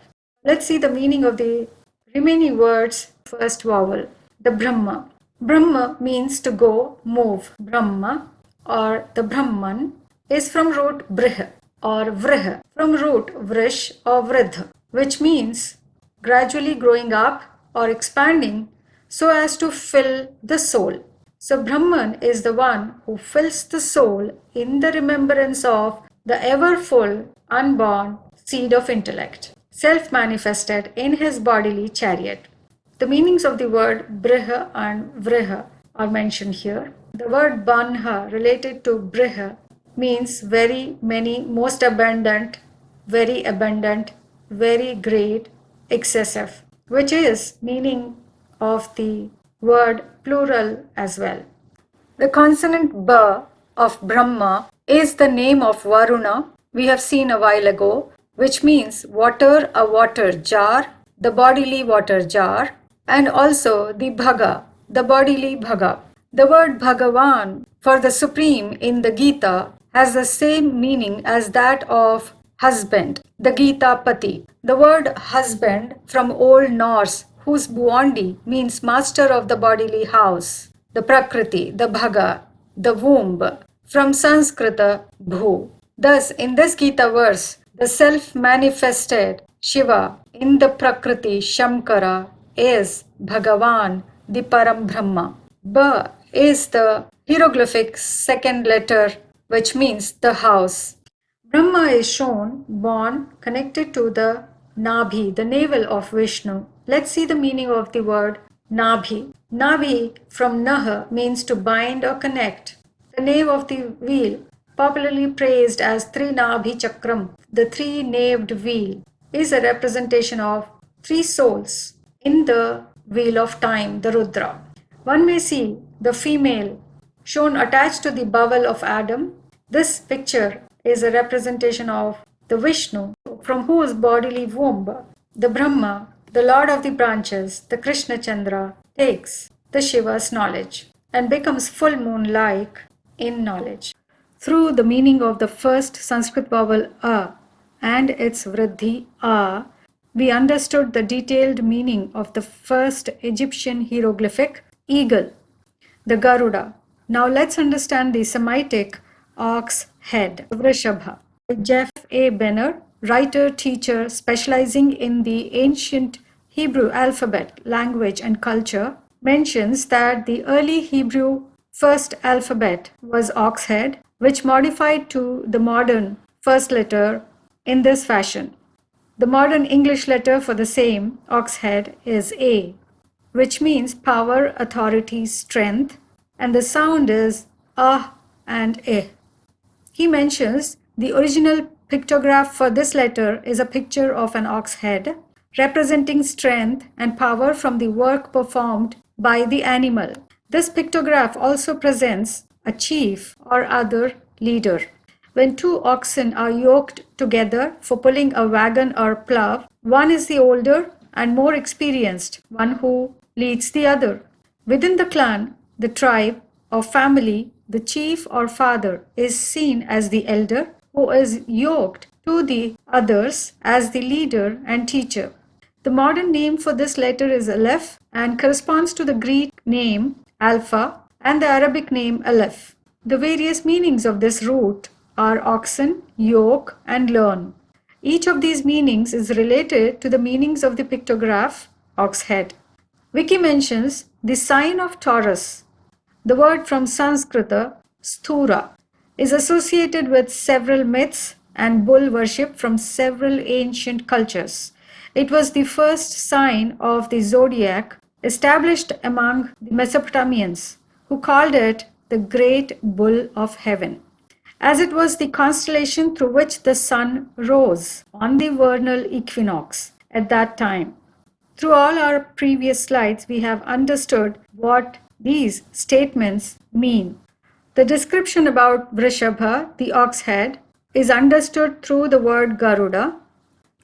Let's see the meaning of the remaining words. First vowel, the Brahma. Brahma means to go, move. Brahma or the Brahman is from root brih or vrih, from root vrish or vridh, which means gradually growing up or expanding so as to fill the soul. So Brahman is the one who fills the soul in the remembrance of the ever full, unborn seed of intellect, self-manifested in his bodily chariot. The meanings of the word briha and vriha are mentioned here. The word banha related to briha means very many, most abundant, very great, excessive, which is meaning of the word plural as well. The consonant B of Brahma is the name of Varuna we have seen a while ago, which means water, a water jar, the bodily water jar, and also the Bhaga, the bodily Bhaga. The word Bhagavan for the Supreme in the Gita has the same meaning as that of husband, the Gita Pati. The word husband from Old Norse, whose Bhuandi means master of the bodily house, the Prakriti, the Bhaga, the womb, from Sanskrit Bhu. Thus, in this Gita verse, the self-manifested Shiva in the Prakriti Shamkara is Bhagavan, the Param Brahma. Ba is the hieroglyphic second letter, which means the house. Brahma is shown born connected to the Nabhi, the navel of Vishnu. Let's see the meaning of the word Nabhi. Nabhi from Naha means to bind or connect. The nave of the wheel, popularly praised as Trinabhi Chakram, the three-naved wheel, is a representation of three souls in the wheel of time, the Rudra. One may see the female shown attached to the bowel of Adam. This picture is a representation of the Vishnu, from whose bodily womb the Brahma, the lord of the branches, the Krishna Chandra, takes the Shiva's knowledge and becomes full moon-like in knowledge. Through the meaning of the first Sanskrit vowel a and its vriddhi a, we understood the detailed meaning of the first Egyptian hieroglyphic eagle, the Garuda. Now let's understand the Semitic ox head, Vrishabha. Jeff A. Benner, writer, teacher specializing in the ancient Hebrew alphabet, language, and culture, mentions that the early Hebrew first alphabet was ox head, which modified to the modern first letter in this fashion. The modern English letter for the same ox head is A, which means power, authority, strength, and the sound is ah and eh. He mentions the original pictograph for this letter is a picture of an ox head representing strength and power from the work performed by the animal. This pictograph also presents a chief or other leader. When two oxen are yoked together for pulling a wagon or plough, one is the older and more experienced, one who leads the other. Within the clan, the tribe or family, the chief or father is seen as the elder, who is yoked to the others as the leader and teacher. The modern name for this letter is Aleph and corresponds to the Greek name Alpha and the Arabic name Aleph. The various meanings of this root are oxen, yoke, and learn. Each of these meanings is related to the meanings of the pictograph ox head. Wiki mentions the sign of Taurus. The word from Sanskrit, sthura, is associated with several myths and bull worship from several ancient cultures. It was the first sign of the zodiac established among the Mesopotamians, who called it the great bull of heaven, as it was the constellation through which the sun rose on the vernal equinox at that time. Through all our previous slides, we have understood what these statements mean. The description about Vrishabha, the ox head, is understood through the word Garuda.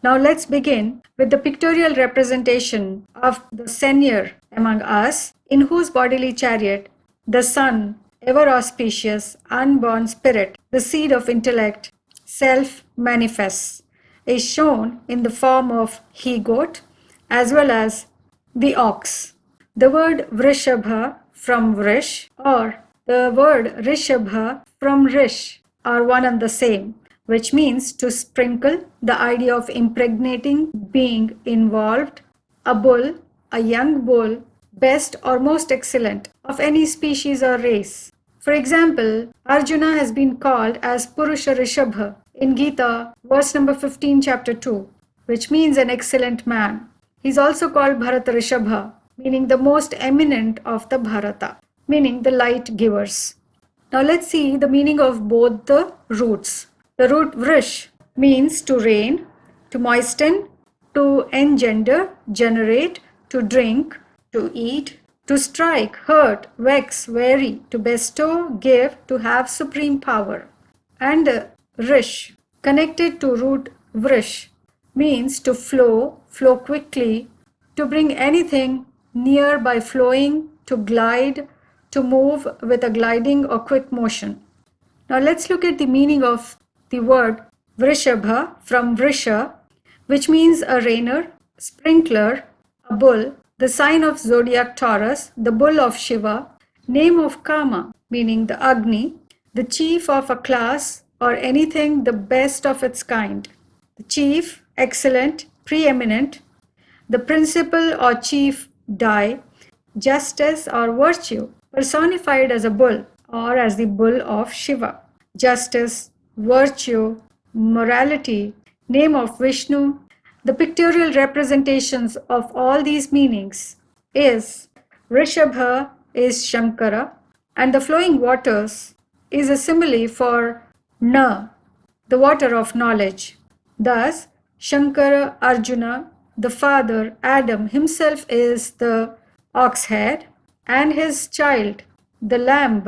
Now let's begin with the pictorial representation of the senior among us, in whose bodily chariot the sun, ever auspicious, unborn spirit, the seed of intellect, self manifests, is shown in the form of he-goat as well as the ox. The word Vrishabha from Vrish or the word Rishabha from Rish are one and the same, which means to sprinkle, the idea of impregnating, being involved, a bull, a young bull, best or most excellent of any species or race. For example, Arjuna has been called as Purusha Rishabha in Gita, verse number 15, chapter 2, which means an excellent man. He is also called Bharata Rishabha, meaning the most eminent of the Bharata, meaning the light givers. Now let's see the meaning of both the roots. The root vrish means to rain, to moisten, to engender, generate, to drink, to eat, to strike, hurt, vex, weary, to bestow, give, to have supreme power. And rish, connected to root vrish, means to flow, flow quickly, to bring anything near by flowing, to glide, to move with a gliding or quick motion. Now let's look at the meaning of the word Vrishabha from Vrisha, which means a rainer, sprinkler, a bull, the sign of zodiac Taurus, the bull of Shiva, name of Kama, meaning the Agni, the chief of a class or anything the best of its kind, the chief, excellent, preeminent, the principal or chief die, justice or virtue, personified as a bull or as the bull of Shiva. Justice, virtue, morality, name of Vishnu. The pictorial representations of all these meanings is Rishabha is Shankara, and the flowing waters is a simile for Na, the water of knowledge. Thus, Shankara Arjuna, the father Adam himself is the ox head, and his child, the lamb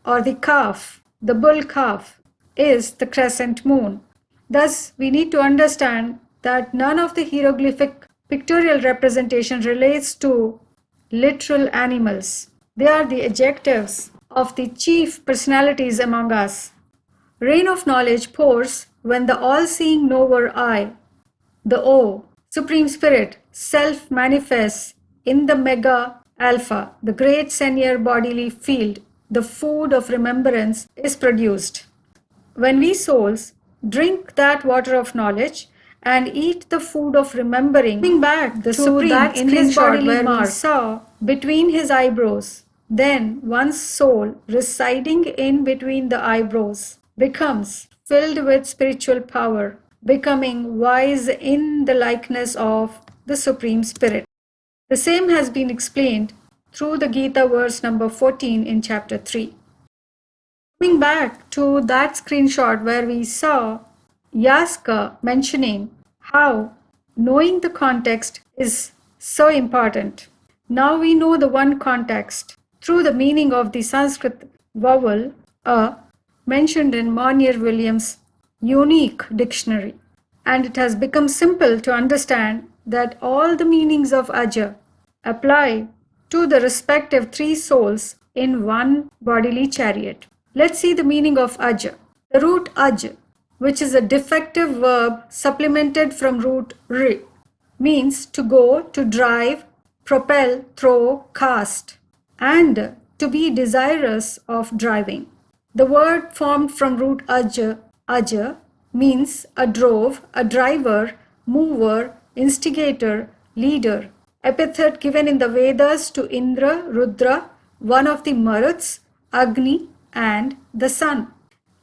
or the calf, the bull calf, is the crescent moon. Thus, we need to understand that none of the hieroglyphic pictorial representation relates to literal animals. They are the adjectives of the chief personalities among us. Rain of knowledge pours when the all-seeing knower I, the O, Supreme Spirit, self manifests in the mega alpha, the great senior bodily field. The food of remembrance is produced. When we souls drink that water of knowledge and eat the food of remembering, bring back the Supreme in his bodily mark we saw between his eyebrows, then one's soul residing in between the eyebrows becomes filled with spiritual power, becoming wise in the likeness of the Supreme Spirit. The same has been explained through the Gita verse number 14 in chapter 3. Coming back to that screenshot where we saw Yaska mentioning how knowing the context is so important. Now we know the one context through the meaning of the Sanskrit vowel a mentioned in Monier Williams' unique dictionary. And it has become simple to understand that all the meanings of aja apply to the respective three souls in one bodily chariot. Let's see the meaning of aja. The root aj, which is a defective verb supplemented from root ri, means to go, to drive, propel, throw, cast, and to be desirous of driving. The word formed from root aja means a drove, a driver, mover, instigator, leader. Epithet given in the Vedas to Indra, Rudra, one of the Maruts, Agni, and the sun.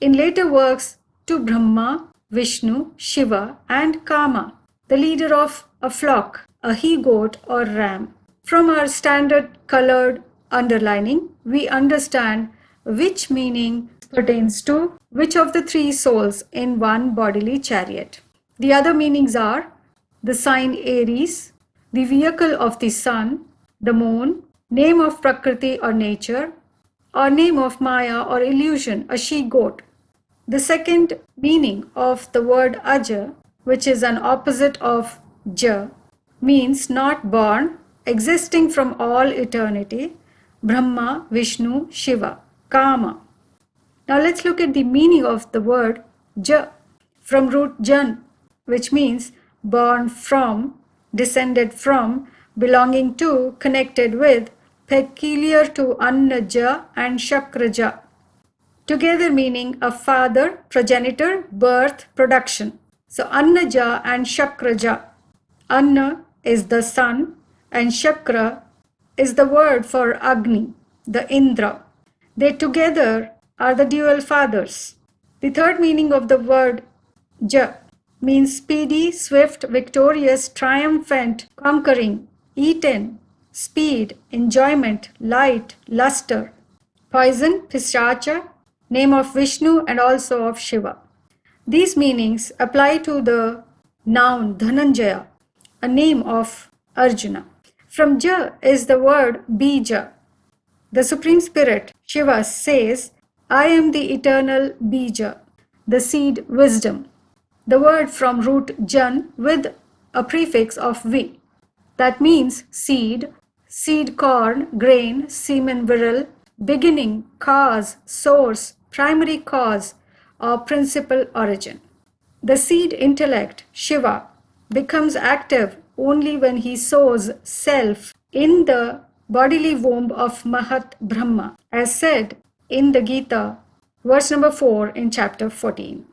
In later works to Brahma, Vishnu, Shiva, and Kama, the leader of a flock, a he-goat or ram. From our standard colored underlining, we understand which meaning pertains to which of the three souls in one bodily chariot. The other meanings are the sign Aries, the vehicle of the sun, the moon, name of Prakriti or nature, or name of Maya or illusion, a she-goat. The second meaning of the word aja, which is an opposite of ja, means not born, existing from all eternity, Brahma, Vishnu, Shiva, Kama. Now let's look at the meaning of the word ja, from root jan, which means born from, descended from, belonging to, connected with, peculiar to Annaja and Shakraja, together meaning a father, progenitor, birth, production. So Annaja and Shakraja. Anna is the sun and Shakra is the word for Agni, the Indra. They together are the dual fathers. The third meaning of the word ja means speedy, swift, victorious, triumphant, conquering, eaten, speed, enjoyment, light, luster. Poison, Pisacha, name of Vishnu and also of Shiva. These meanings apply to the noun Dhananjaya, a name of Arjuna. From Ja is the word Bija. The Supreme Spirit, Shiva, says, I am the eternal Bija, the seed wisdom. The word from root Jan with a prefix of Vi. That means seed, seed corn, grain, semen virile, beginning, cause, source, primary cause, or principal origin. The seed intellect, Shiva, becomes active only when he sows self in the bodily womb of Mahat Brahma, as said in the Gita, verse number 4 in chapter 14.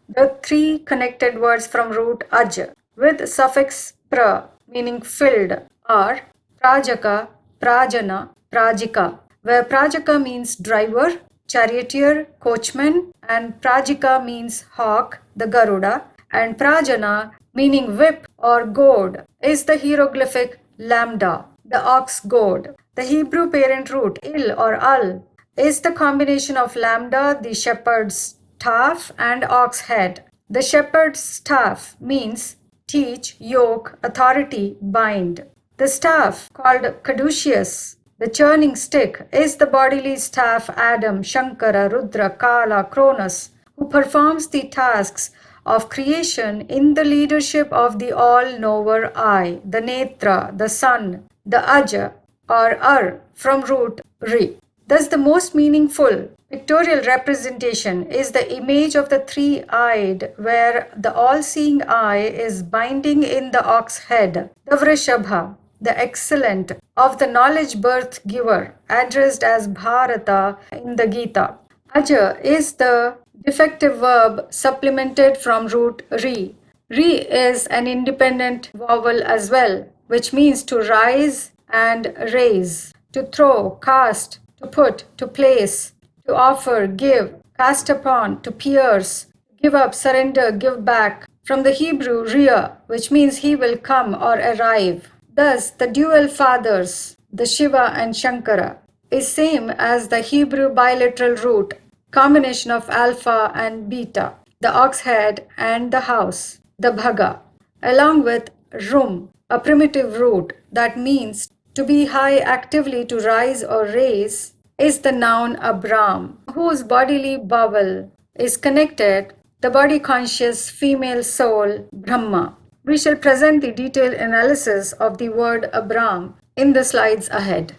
The three connected words from root aj with suffix pra, meaning filled, are prajaka, prajana, prajika, where prajaka means driver, charioteer, coachman, and prajika means hawk, the Garuda, and prajana meaning whip or goad is the hieroglyphic lambda, the ox goad. The Hebrew parent root il or al is the combination of lambda, the shepherd's staff, and ox head. The shepherd's staff means teach, yoke, authority, bind. The staff, called caduceus, the churning stick, is the bodily staff Adam, Shankara, Rudra, Kala, Cronus, who performs the tasks of creation in the leadership of the all-knower I, the Netra, the sun, the Aja or from root Ri. Thus the most meaningful pictorial representation is the image of the three-eyed, where the all-seeing eye is binding in the ox head, the Vrishabha, the excellent of the knowledge birth giver, addressed as Bharata in the Gita. Aja is the defective verb supplemented from root Ri. Ri is an independent vowel as well, which means to rise and raise, to throw, cast, to put, to place, to offer, give, cast upon, to pierce, give up, surrender, give back, from the Hebrew Ria, which means he will come or arrive. Thus, the dual fathers, the Shiva and Shankara, is same as the Hebrew bilateral root, combination of alpha and beta, the ox head and the house, the bhaga, along with rum, a primitive root that means to be high actively to rise or raise, is the noun Abram, whose bodily vowel is connected, the body-conscious female soul, Brahma. We shall present the detailed analysis of the word Abram in the slides ahead.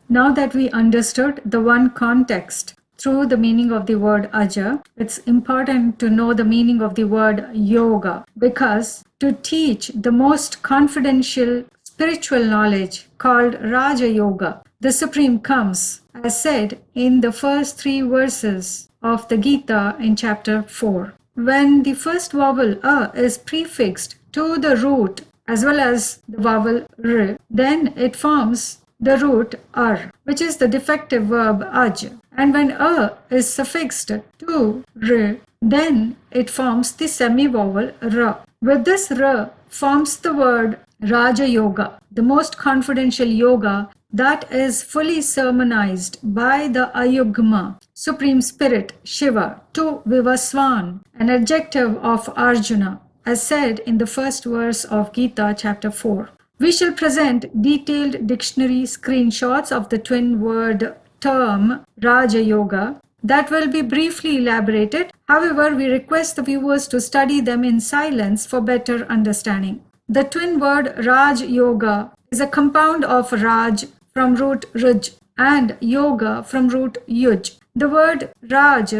Now that we understood the one context through the meaning of the word Aja, it's important to know the meaning of the word Yoga, because to teach the most confidential spiritual knowledge called Raja Yoga, the Supreme comes, as said in the first 3 verses of the Gita in chapter 4. When the first vowel A is prefixed to the root as well as the vowel R, then it forms the root Ar, which is the defective verb Aj. And when A is suffixed to R, then it forms the semi-vowel Ra. With this Ra forms the word Raja Yoga, the most confidential yoga that is fully sermonized by the Ayugma, Supreme Spirit, Shiva, to Vivaswan, an adjective of Arjuna, as said in the first verse of Gita chapter 4. We shall present detailed dictionary screenshots of the twin word term Raja Yoga that will be briefly elaborated. However, we request the viewers to study them in silence for better understanding. The twin word Raj Yoga is a compound of Raj from root Ruj and Yoga from root Yuj. The word Raj,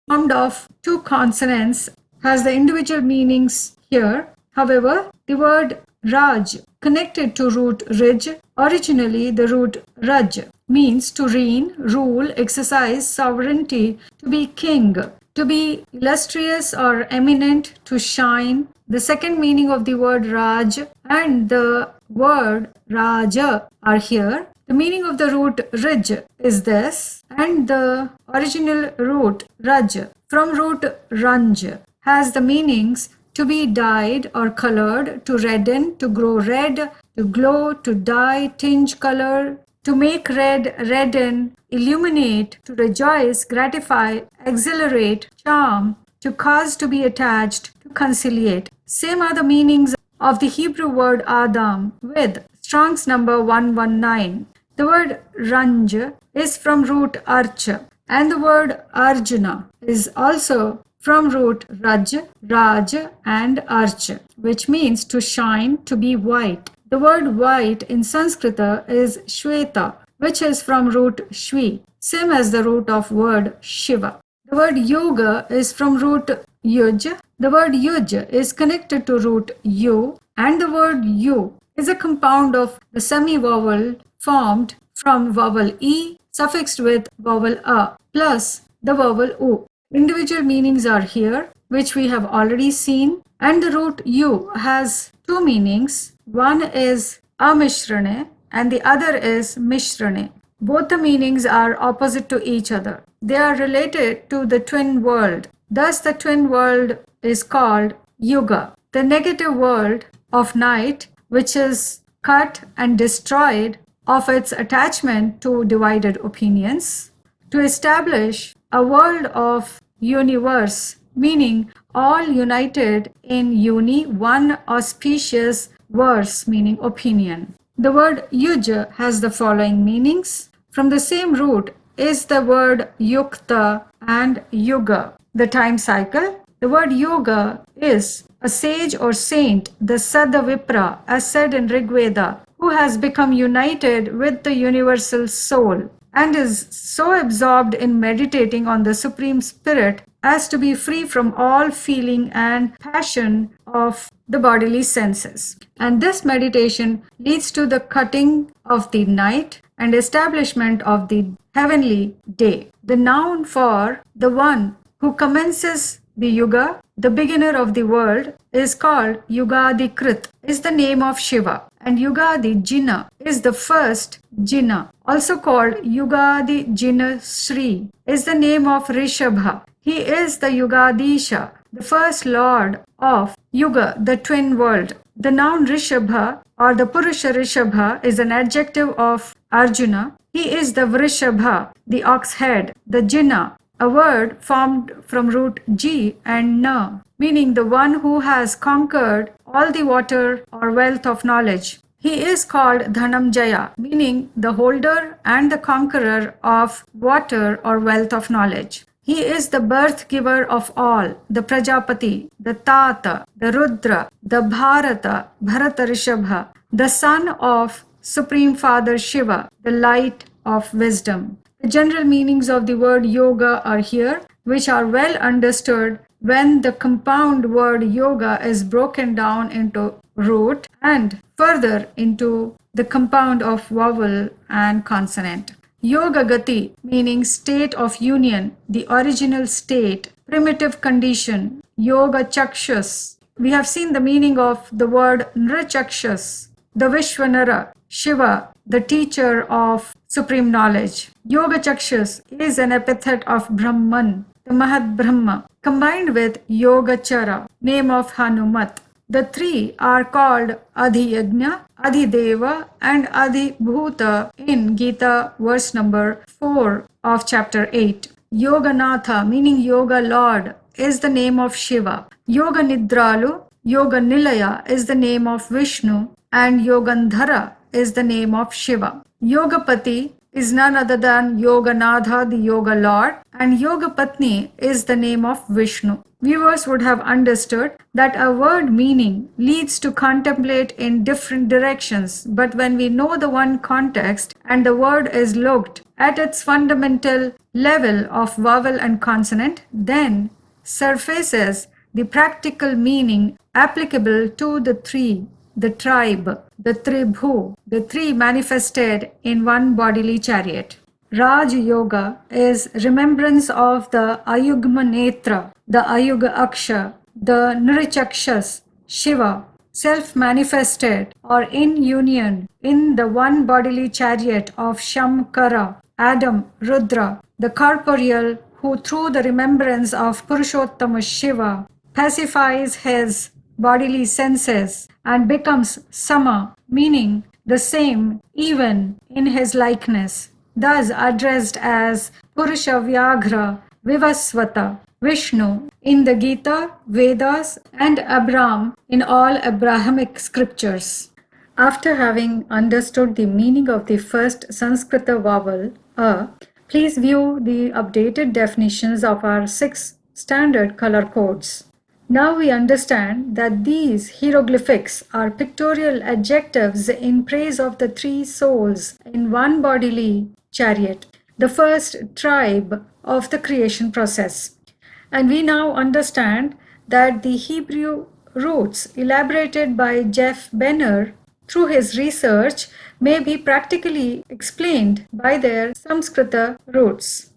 formed of 2 consonants, has the individual meanings here. However, the word Raj, connected to root Rij, originally the root Raj, means to reign, rule, exercise sovereignty, to be king, to be illustrious or eminent, to shine. The second meaning of the word Raj and the word Raja are here. The meaning of the root Rij is this, and the original root Raj from root Ranj has the meanings to be dyed or colored, to redden, to grow red, to glow, to dye, tinge, color, to make red, redden, illuminate, to rejoice, gratify, exhilarate, charm, to cause to be attached, to conciliate. Same are the meanings of the Hebrew word Adam with Strong's number 119. The word Ranj is from root Arch, and the word Arjuna is also from root Raj, Raj and Arch, which means to shine, to be white. The word white in Sanskrit is Shweta, which is from root Shvi, same as the root of word Shiva. The word Yoga is from root Yuj. The word Yuj is connected to root Yu, and the word Yu is a compound of the semi-vowel formed from vowel E suffixed with vowel A plus the vowel U. Individual meanings are here, which we have already seen, and the root U has 2 meanings. One is Amishrane and the other is Mishrane. Both the meanings are opposite to each other. They are related to the twin world. Thus, the twin world is called Yuga, the negative world of night, which is cut and destroyed of its attachment to divided opinions, to establish a world of universe, meaning all united in one auspicious verse, meaning opinion. The word yuj has the following meanings. From the same root is the word yukta and yuga, the time cycle. The word yoga is a sage or saint, the Sada Vipra, as said in Rigveda, who has become united with the universal soul and is so absorbed in meditating on the Supreme Spirit as to be free from all feeling and passion of the bodily senses. And this meditation leads to the cutting of the night and establishment of the heavenly day. The noun for the one who commences the Yuga, the beginner of the world, is called Yugadikrit, is the name of Shiva, and Yugadi Jina is the first Jina, also called Yugadi Jina Sri, is the name of Rishabha. He is the Yugadisha, the first lord of Yuga, the twin world. The noun Rishabha or the Purusha Rishabha is an adjective of Arjuna. He is the Vrishabha, the ox head, the Jina, a word formed from root G and Na, meaning the one who has conquered all the water or wealth of knowledge. He is called Dhanamjaya, meaning the holder and the conqueror of water or wealth of knowledge. He is the birth giver of all, the Prajapati, the Tata, the Rudra, the Bharata, Bharata Rishabha, the son of Supreme Father Shiva, the light of wisdom. The general meanings of the word yoga are here, which are well understood when the compound word yoga is broken down into root and further into the compound of vowel and consonant. Yoga Gati, meaning state of union, the original state, primitive condition. Yoga Chakshus. We have seen the meaning of the word Nrachakshus, the Vishwanara, Shiva, the teacher of supreme knowledge. Yoga Chakshus is an epithet of Brahman, the Mahad Brahma, combined with Yogachara, name of Hanumat. The three are called Adhiyajna, Adhideva, and Adhibhuta in Gita, verse number 4 of chapter 8. Yoganatha, meaning Yoga Lord, is the name of Shiva. Yoga Nidralu, Yoga Nilaya is the name of Vishnu, and Yogandhara is the name of Shiva. Yogapati is none other than Yoganatha, the Yoga Lord, and Yogapatni is the name of Vishnu. Viewers would have understood that a word meaning leads to contemplate in different directions, but when we know the one context and the word is looked at its fundamental level of vowel and consonant, then surfaces the practical meaning applicable to the three, the tribe, the tribhu, the three manifested in one bodily chariot. Raj Yoga is remembrance of the Ayugma Netra, the Ayuga Aksha, the Nrichakshas, Shiva, self-manifested or in union in the one bodily chariot of Shamkara, Adam, Rudra, the corporeal who through the remembrance of Purushottama Shiva pacifies his bodily senses and becomes Sama, meaning the same even in his likeness, thus addressed as Purusha Vyaghra Vivasvata, Vishnu in the Gita, Vedas, and Abraham in all Abrahamic scriptures. After having understood the meaning of the first Sanskrit vowel, a, please view the updated definitions of our 6 standard color codes. Now we understand that these hieroglyphics are pictorial adjectives in praise of the three souls in one bodily chariot, the first tribe of the creation process. And we now understand that the Hebrew roots elaborated by Jeff Benner through his research may be practically explained by their Samskrita roots.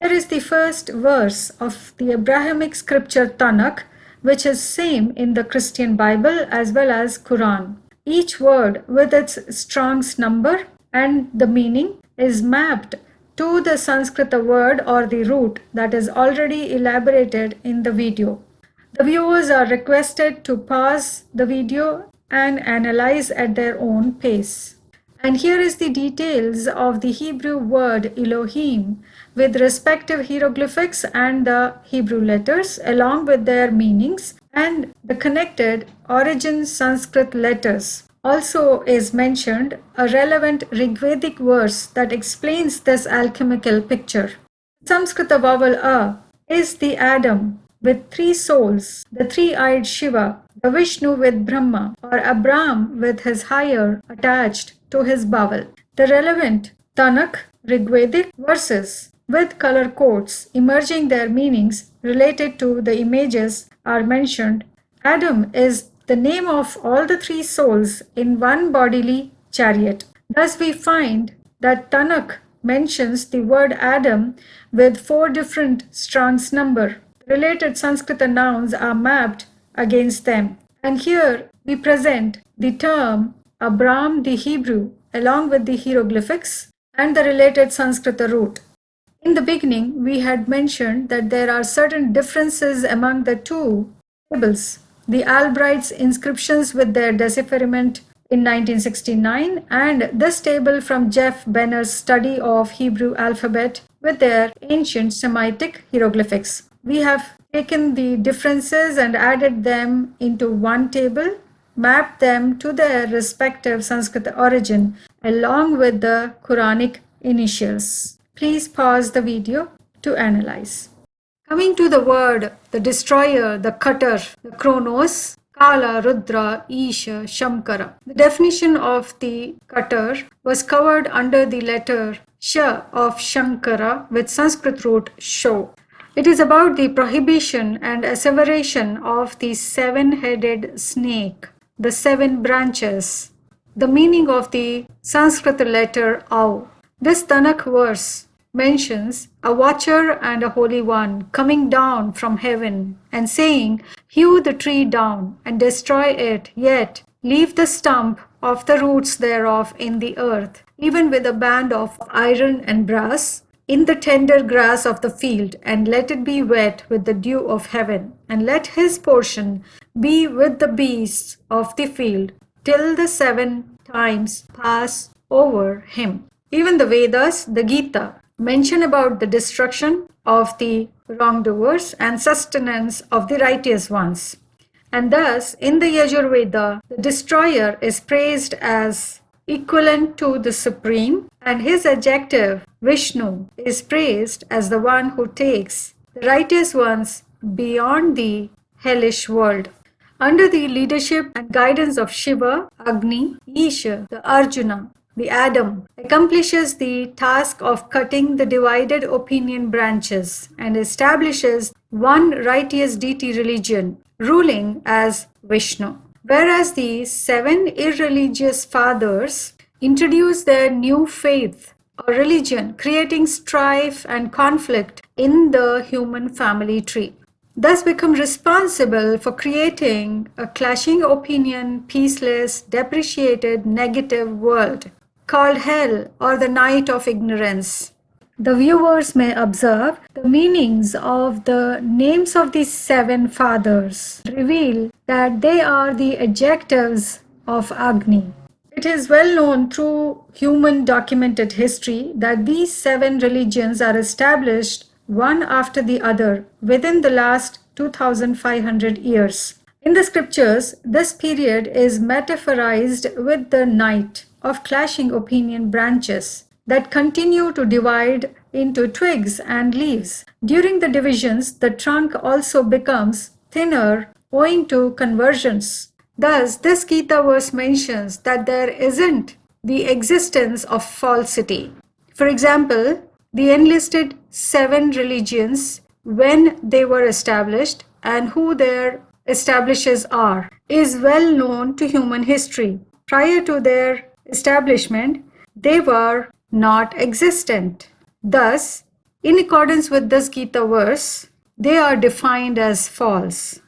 Here is the first verse of the Abrahamic scripture Tanakh, which is same in the Christian Bible as well as Quran. Each word with its Strong's number and the meaning is mapped to the Sanskrit word or the root that is already elaborated in the video. The viewers are requested to pause the video and analyze at their own pace. And here is the details of the Hebrew word Elohim with respective hieroglyphics and the Hebrew letters along with their meanings and the connected origin Sanskrit letters. Also is mentioned a relevant Rigvedic verse that explains this alchemical picture. Sanskrit vowel a is the Adam with three souls, the three-eyed Shiva, the Vishnu with Brahma, or Abraham with his higher attached to his vowel. The relevant Tanakh Rigvedic verses with color codes emerging their meanings related to the images are mentioned. Adam is the name of all the three souls in one bodily chariot. Thus we find that Tanakh mentions the word Adam with 4 different Strong's number. Related Sanskrit nouns are mapped against them. And here we present the term Abraham the Hebrew along with the hieroglyphics and the related Sanskrit root. In the beginning, we had mentioned that there are certain differences among the two tables. The Albright's inscriptions with their decipherment in 1969 and this table from Jeff Benner's study of Hebrew alphabet with their ancient Semitic hieroglyphics. We have taken the differences and added them into one table, mapped them to their respective Sanskrit origin along with the Quranic initials. Please pause the video to analyze. Coming to the word, the destroyer, the cutter, the Chronos, Kala, Rudra, Isha, Shamkara. The definition of the cutter was covered under the letter Sh of Shankara with Sanskrit root Sho. It is about the prohibition and asseveration of the 7-headed snake, the 7 branches, the meaning of the Sanskrit letter Au. This Tanakh verse mentions a watcher and a holy one coming down from heaven and saying, "Hew the tree down and destroy it, yet leave the stump of the roots thereof in the earth, even with a band of iron and brass, in the tender grass of the field, and let it be wet with the dew of heaven, and let his portion be with the beasts of the field, till the 7 times pass over him." Even the Vedas, the Gita, mention about the destruction of the wrongdoers and sustenance of the righteous ones. And thus, in the Yajurveda, the destroyer is praised as equivalent to the supreme, and his adjective, Vishnu, is praised as the one who takes the righteous ones beyond the hellish world. Under the leadership and guidance of Shiva, Agni, Isha, the Arjuna, the Adam accomplishes the task of cutting the divided opinion branches and establishes one righteous deity religion, ruling as Vishnu. Whereas the 7 irreligious fathers introduce their new faith or religion, creating strife and conflict in the human family tree. Thus become responsible for creating a clashing opinion, peaceless, depreciated, negative world, called hell or the night of ignorance. The viewers may observe the meanings of the names of these 7 fathers reveal that they are the adjectives of Agni. It is well known through human documented history that these 7 religions are established one after the other within the last 2500 years. In the scriptures, this period is metaphorized with the night of clashing opinion branches that continue to divide into twigs and leaves. During the divisions, the trunk also becomes thinner owing to conversions. Thus, this Gita verse mentions that there isn't the existence of falsity. For example, the enlisted 7 religions, when they were established and who their establishers are, is well known to human history. Prior to their establishment, they were not existent. Thus, in accordance with this Gita verse, they are defined as false.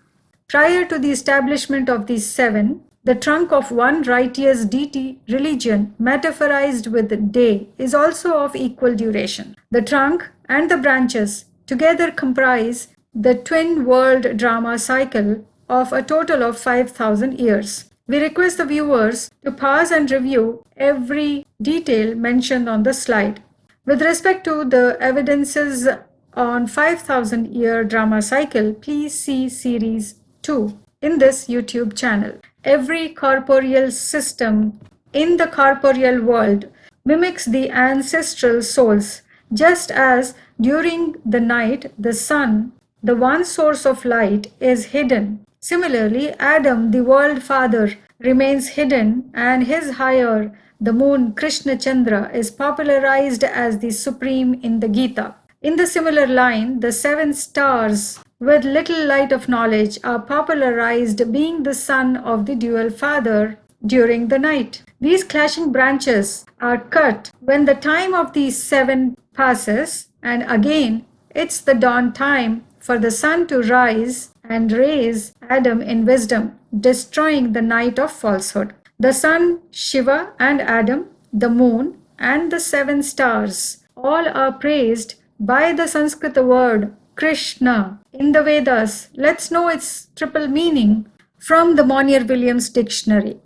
Prior to the establishment of these 7, The trunk of one righteous deity religion, metaphorized with day, is also of equal duration. The trunk and the branches together comprise the twin world drama cycle of a total of 5,000 years. We request the viewers to pause and review every detail mentioned on the slide. With respect to the evidences on 5,000-year drama cycle, please see Series 2 in this YouTube channel. Every corporeal system in the corporeal world mimics the ancestral souls, just as during the night the sun, the one source of light, is hidden. Similarly, Adam, the world father, remains hidden, and his higher, the moon Krishna Chandra, is popularized as the supreme in the Gita. In the similar line, the 7 stars with little light of knowledge are popularized, being the son of the dual father during the night. These clashing branches are cut when the time of these 7 passes, and again it's the dawn time for the sun to rise and raise Adam in wisdom, destroying the night of falsehood. The sun, Shiva, and Adam, the moon, and the 7 stars all are praised by the Sanskrit word Krishna. In the Vedas, let's know its triple meaning from the Monier-Williams dictionary.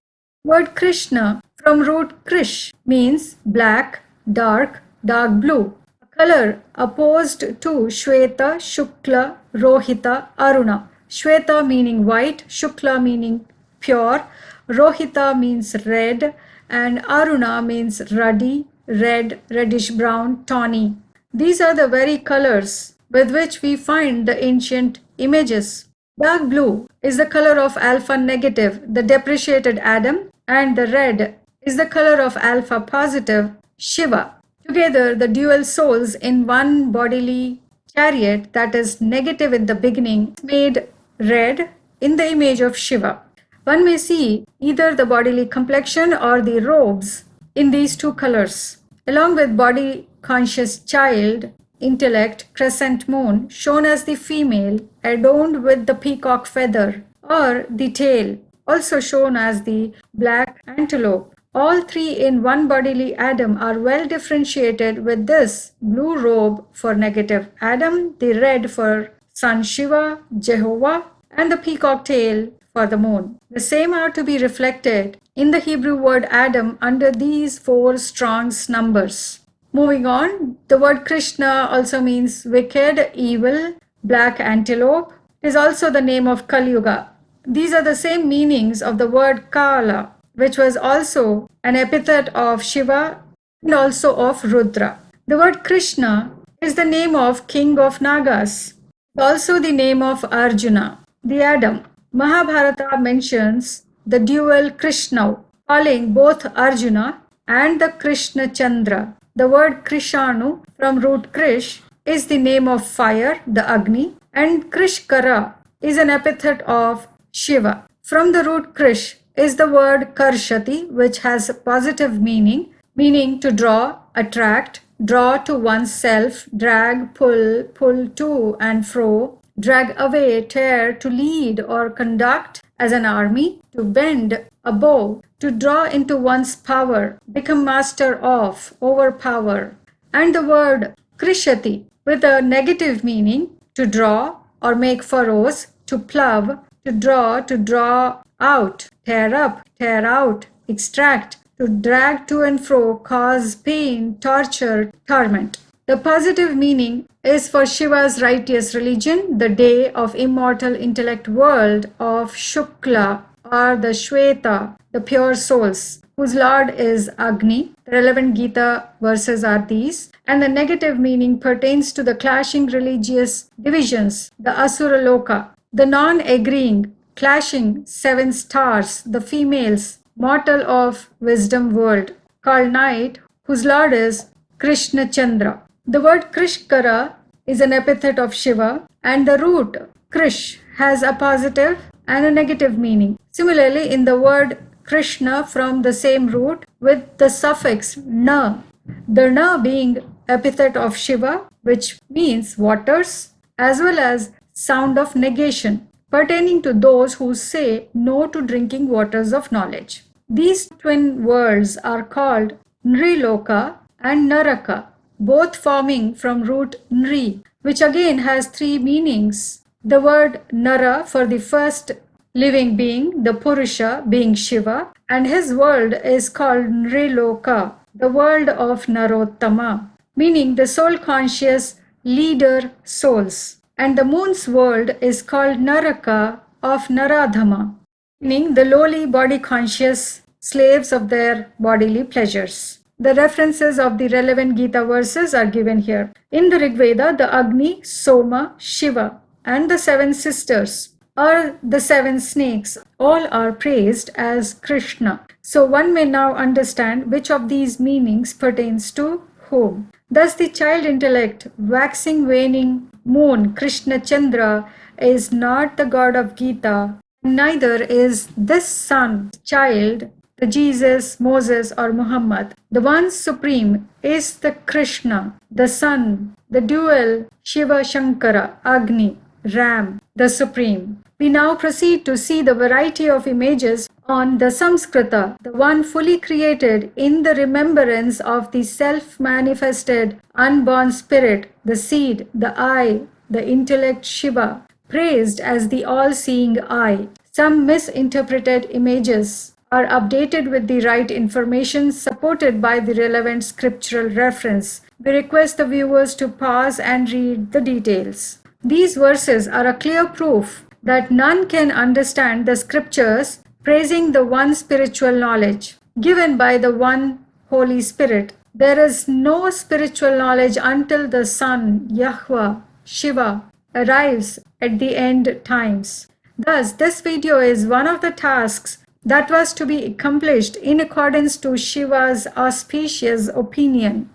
Word Krishna from root Krish means black, dark, dark blue, a color opposed to Shweta, Shukla, Rohita, Aruna. Shweta meaning white, Shukla meaning pure, Rohita means red, and Aruna means ruddy, red, reddish brown, tawny. These are the very colors with which we find the ancient images. Dark blue is the color of alpha negative, the depreciated Adam, and the red is the color of alpha positive, Shiva. Together, the dual souls in one bodily chariot that is negative in the beginning made red in the image of Shiva. One may see either the bodily complexion or the robes in these 2 colors, along with body conscious child, intellect, crescent moon, shown as the female, adorned with the peacock feather, or the tail, also shown as the black antelope. All 3 in one bodily Adam are well differentiated, with this blue robe for negative Adam, the red for sun Shiva, Jehovah, and the peacock tail for the moon. The same are to be reflected in the Hebrew word Adam under these 4 Strong's numbers. Moving on, the word Krishna also means wicked, evil, black antelope. It is also the name of Kali Yuga. These are the same meanings of the word Kala, which was also an epithet of Shiva and also of Rudra. The word Krishna is the name of King of Nagas, also the name of Arjuna, the Adam. Mahabharata mentions the dual Krishna, calling both Arjuna and the Krishna Chandra. The word Krishanu from root Krish is the name of fire, the Agni, and Krishkara is an epithet of Shiva. From the root Krish is the word Karshati, which has a positive meaning, meaning to draw, attract, draw to oneself, drag, pull to and fro, drag away, tear, to lead or conduct as an army, to bend a bow, to draw into one's power, become master of, overpower. And the word Krishati with a negative meaning, to draw or make furrows, to plow, to draw out, tear up, tear out, extract, to drag to and fro, cause pain, torture, torment. The positive meaning is for Shiva's righteous religion, the day of immortal intellect world of Shukla or the Shweta, the pure souls, whose lord is Agni. The relevant Gita verses are these, and the negative meaning pertains to the clashing religious divisions, the Asura Loka, the non-agreeing, clashing 7 stars, the females, mortal of wisdom world, called night, whose lord is Krishna Chandra. The word Krishkara is an epithet of Shiva, and the root Krish has a positive and a negative meaning. Similarly, in the word Krishna from the same root with the suffix na, the na being epithet of Shiva, which means waters, as well as sound of negation, pertaining to those who say no to drinking waters of knowledge. These twin worlds are called Nriloka and Naraka, both forming from root Nri, which again has three meanings. The word Nara for the first living being, the Purusha being Shiva, and his world is called Nriloka, the world of Narottama, meaning the soul conscious leader souls. And the moon's world is called Naraka of Naradhama, meaning the lowly body conscious slaves of their bodily pleasures. The references of the relevant Gita verses are given here. In the Rigveda, the Agni, Soma, Shiva, and the seven sisters or the seven snakes all are praised as Krishna. So one may now understand which of these meanings pertains to whom. Thus the child intellect, waxing waning moon Krishna Chandra, is not the god of Gita, neither is this son, child, the Jesus, Moses, or Muhammad. The one supreme is the Krishna, the sun, the dual Shiva Shankara, Agni, Ram, the supreme. We now proceed to see the variety of images on the Samskrita, the one fully created in the remembrance of the self-manifested unborn spirit, the seed, the I, the intellect Shiva, praised as the all-seeing I. Some misinterpreted images are updated with the right information supported by the relevant scriptural reference. We request the viewers to pause and read the details. These verses are a clear proof that none can understand the scriptures praising the one spiritual knowledge given by the one Holy Spirit. There is no spiritual knowledge until the Son, Yahweh, Shiva, arrives at the end times. Thus, this video is one of the tasks that was to be accomplished in accordance to Shiva's auspicious opinion.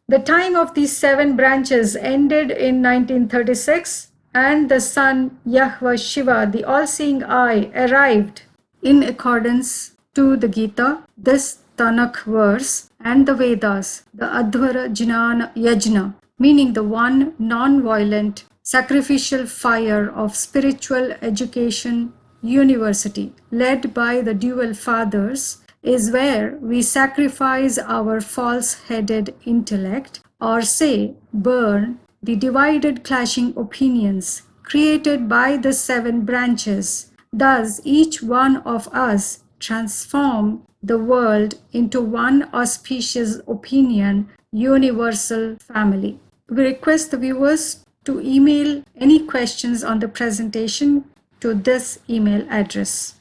The time of these seven branches ended in 1936, and the Son, Yahweh Shiva, the all-seeing I, arrived in accordance to the Gita, this Tanakh verse, and the Vedas, the Adhvara Jnana Yajna, meaning the one non-violent sacrificial fire of spiritual education university, led by the dual fathers, is where we sacrifice our false-headed intellect, or say, burn the divided clashing opinions created by the seven branches. Thus, each one of us transform the world into one auspicious opinion, universal family. We request the viewers to email any questions on the presentation to this email address.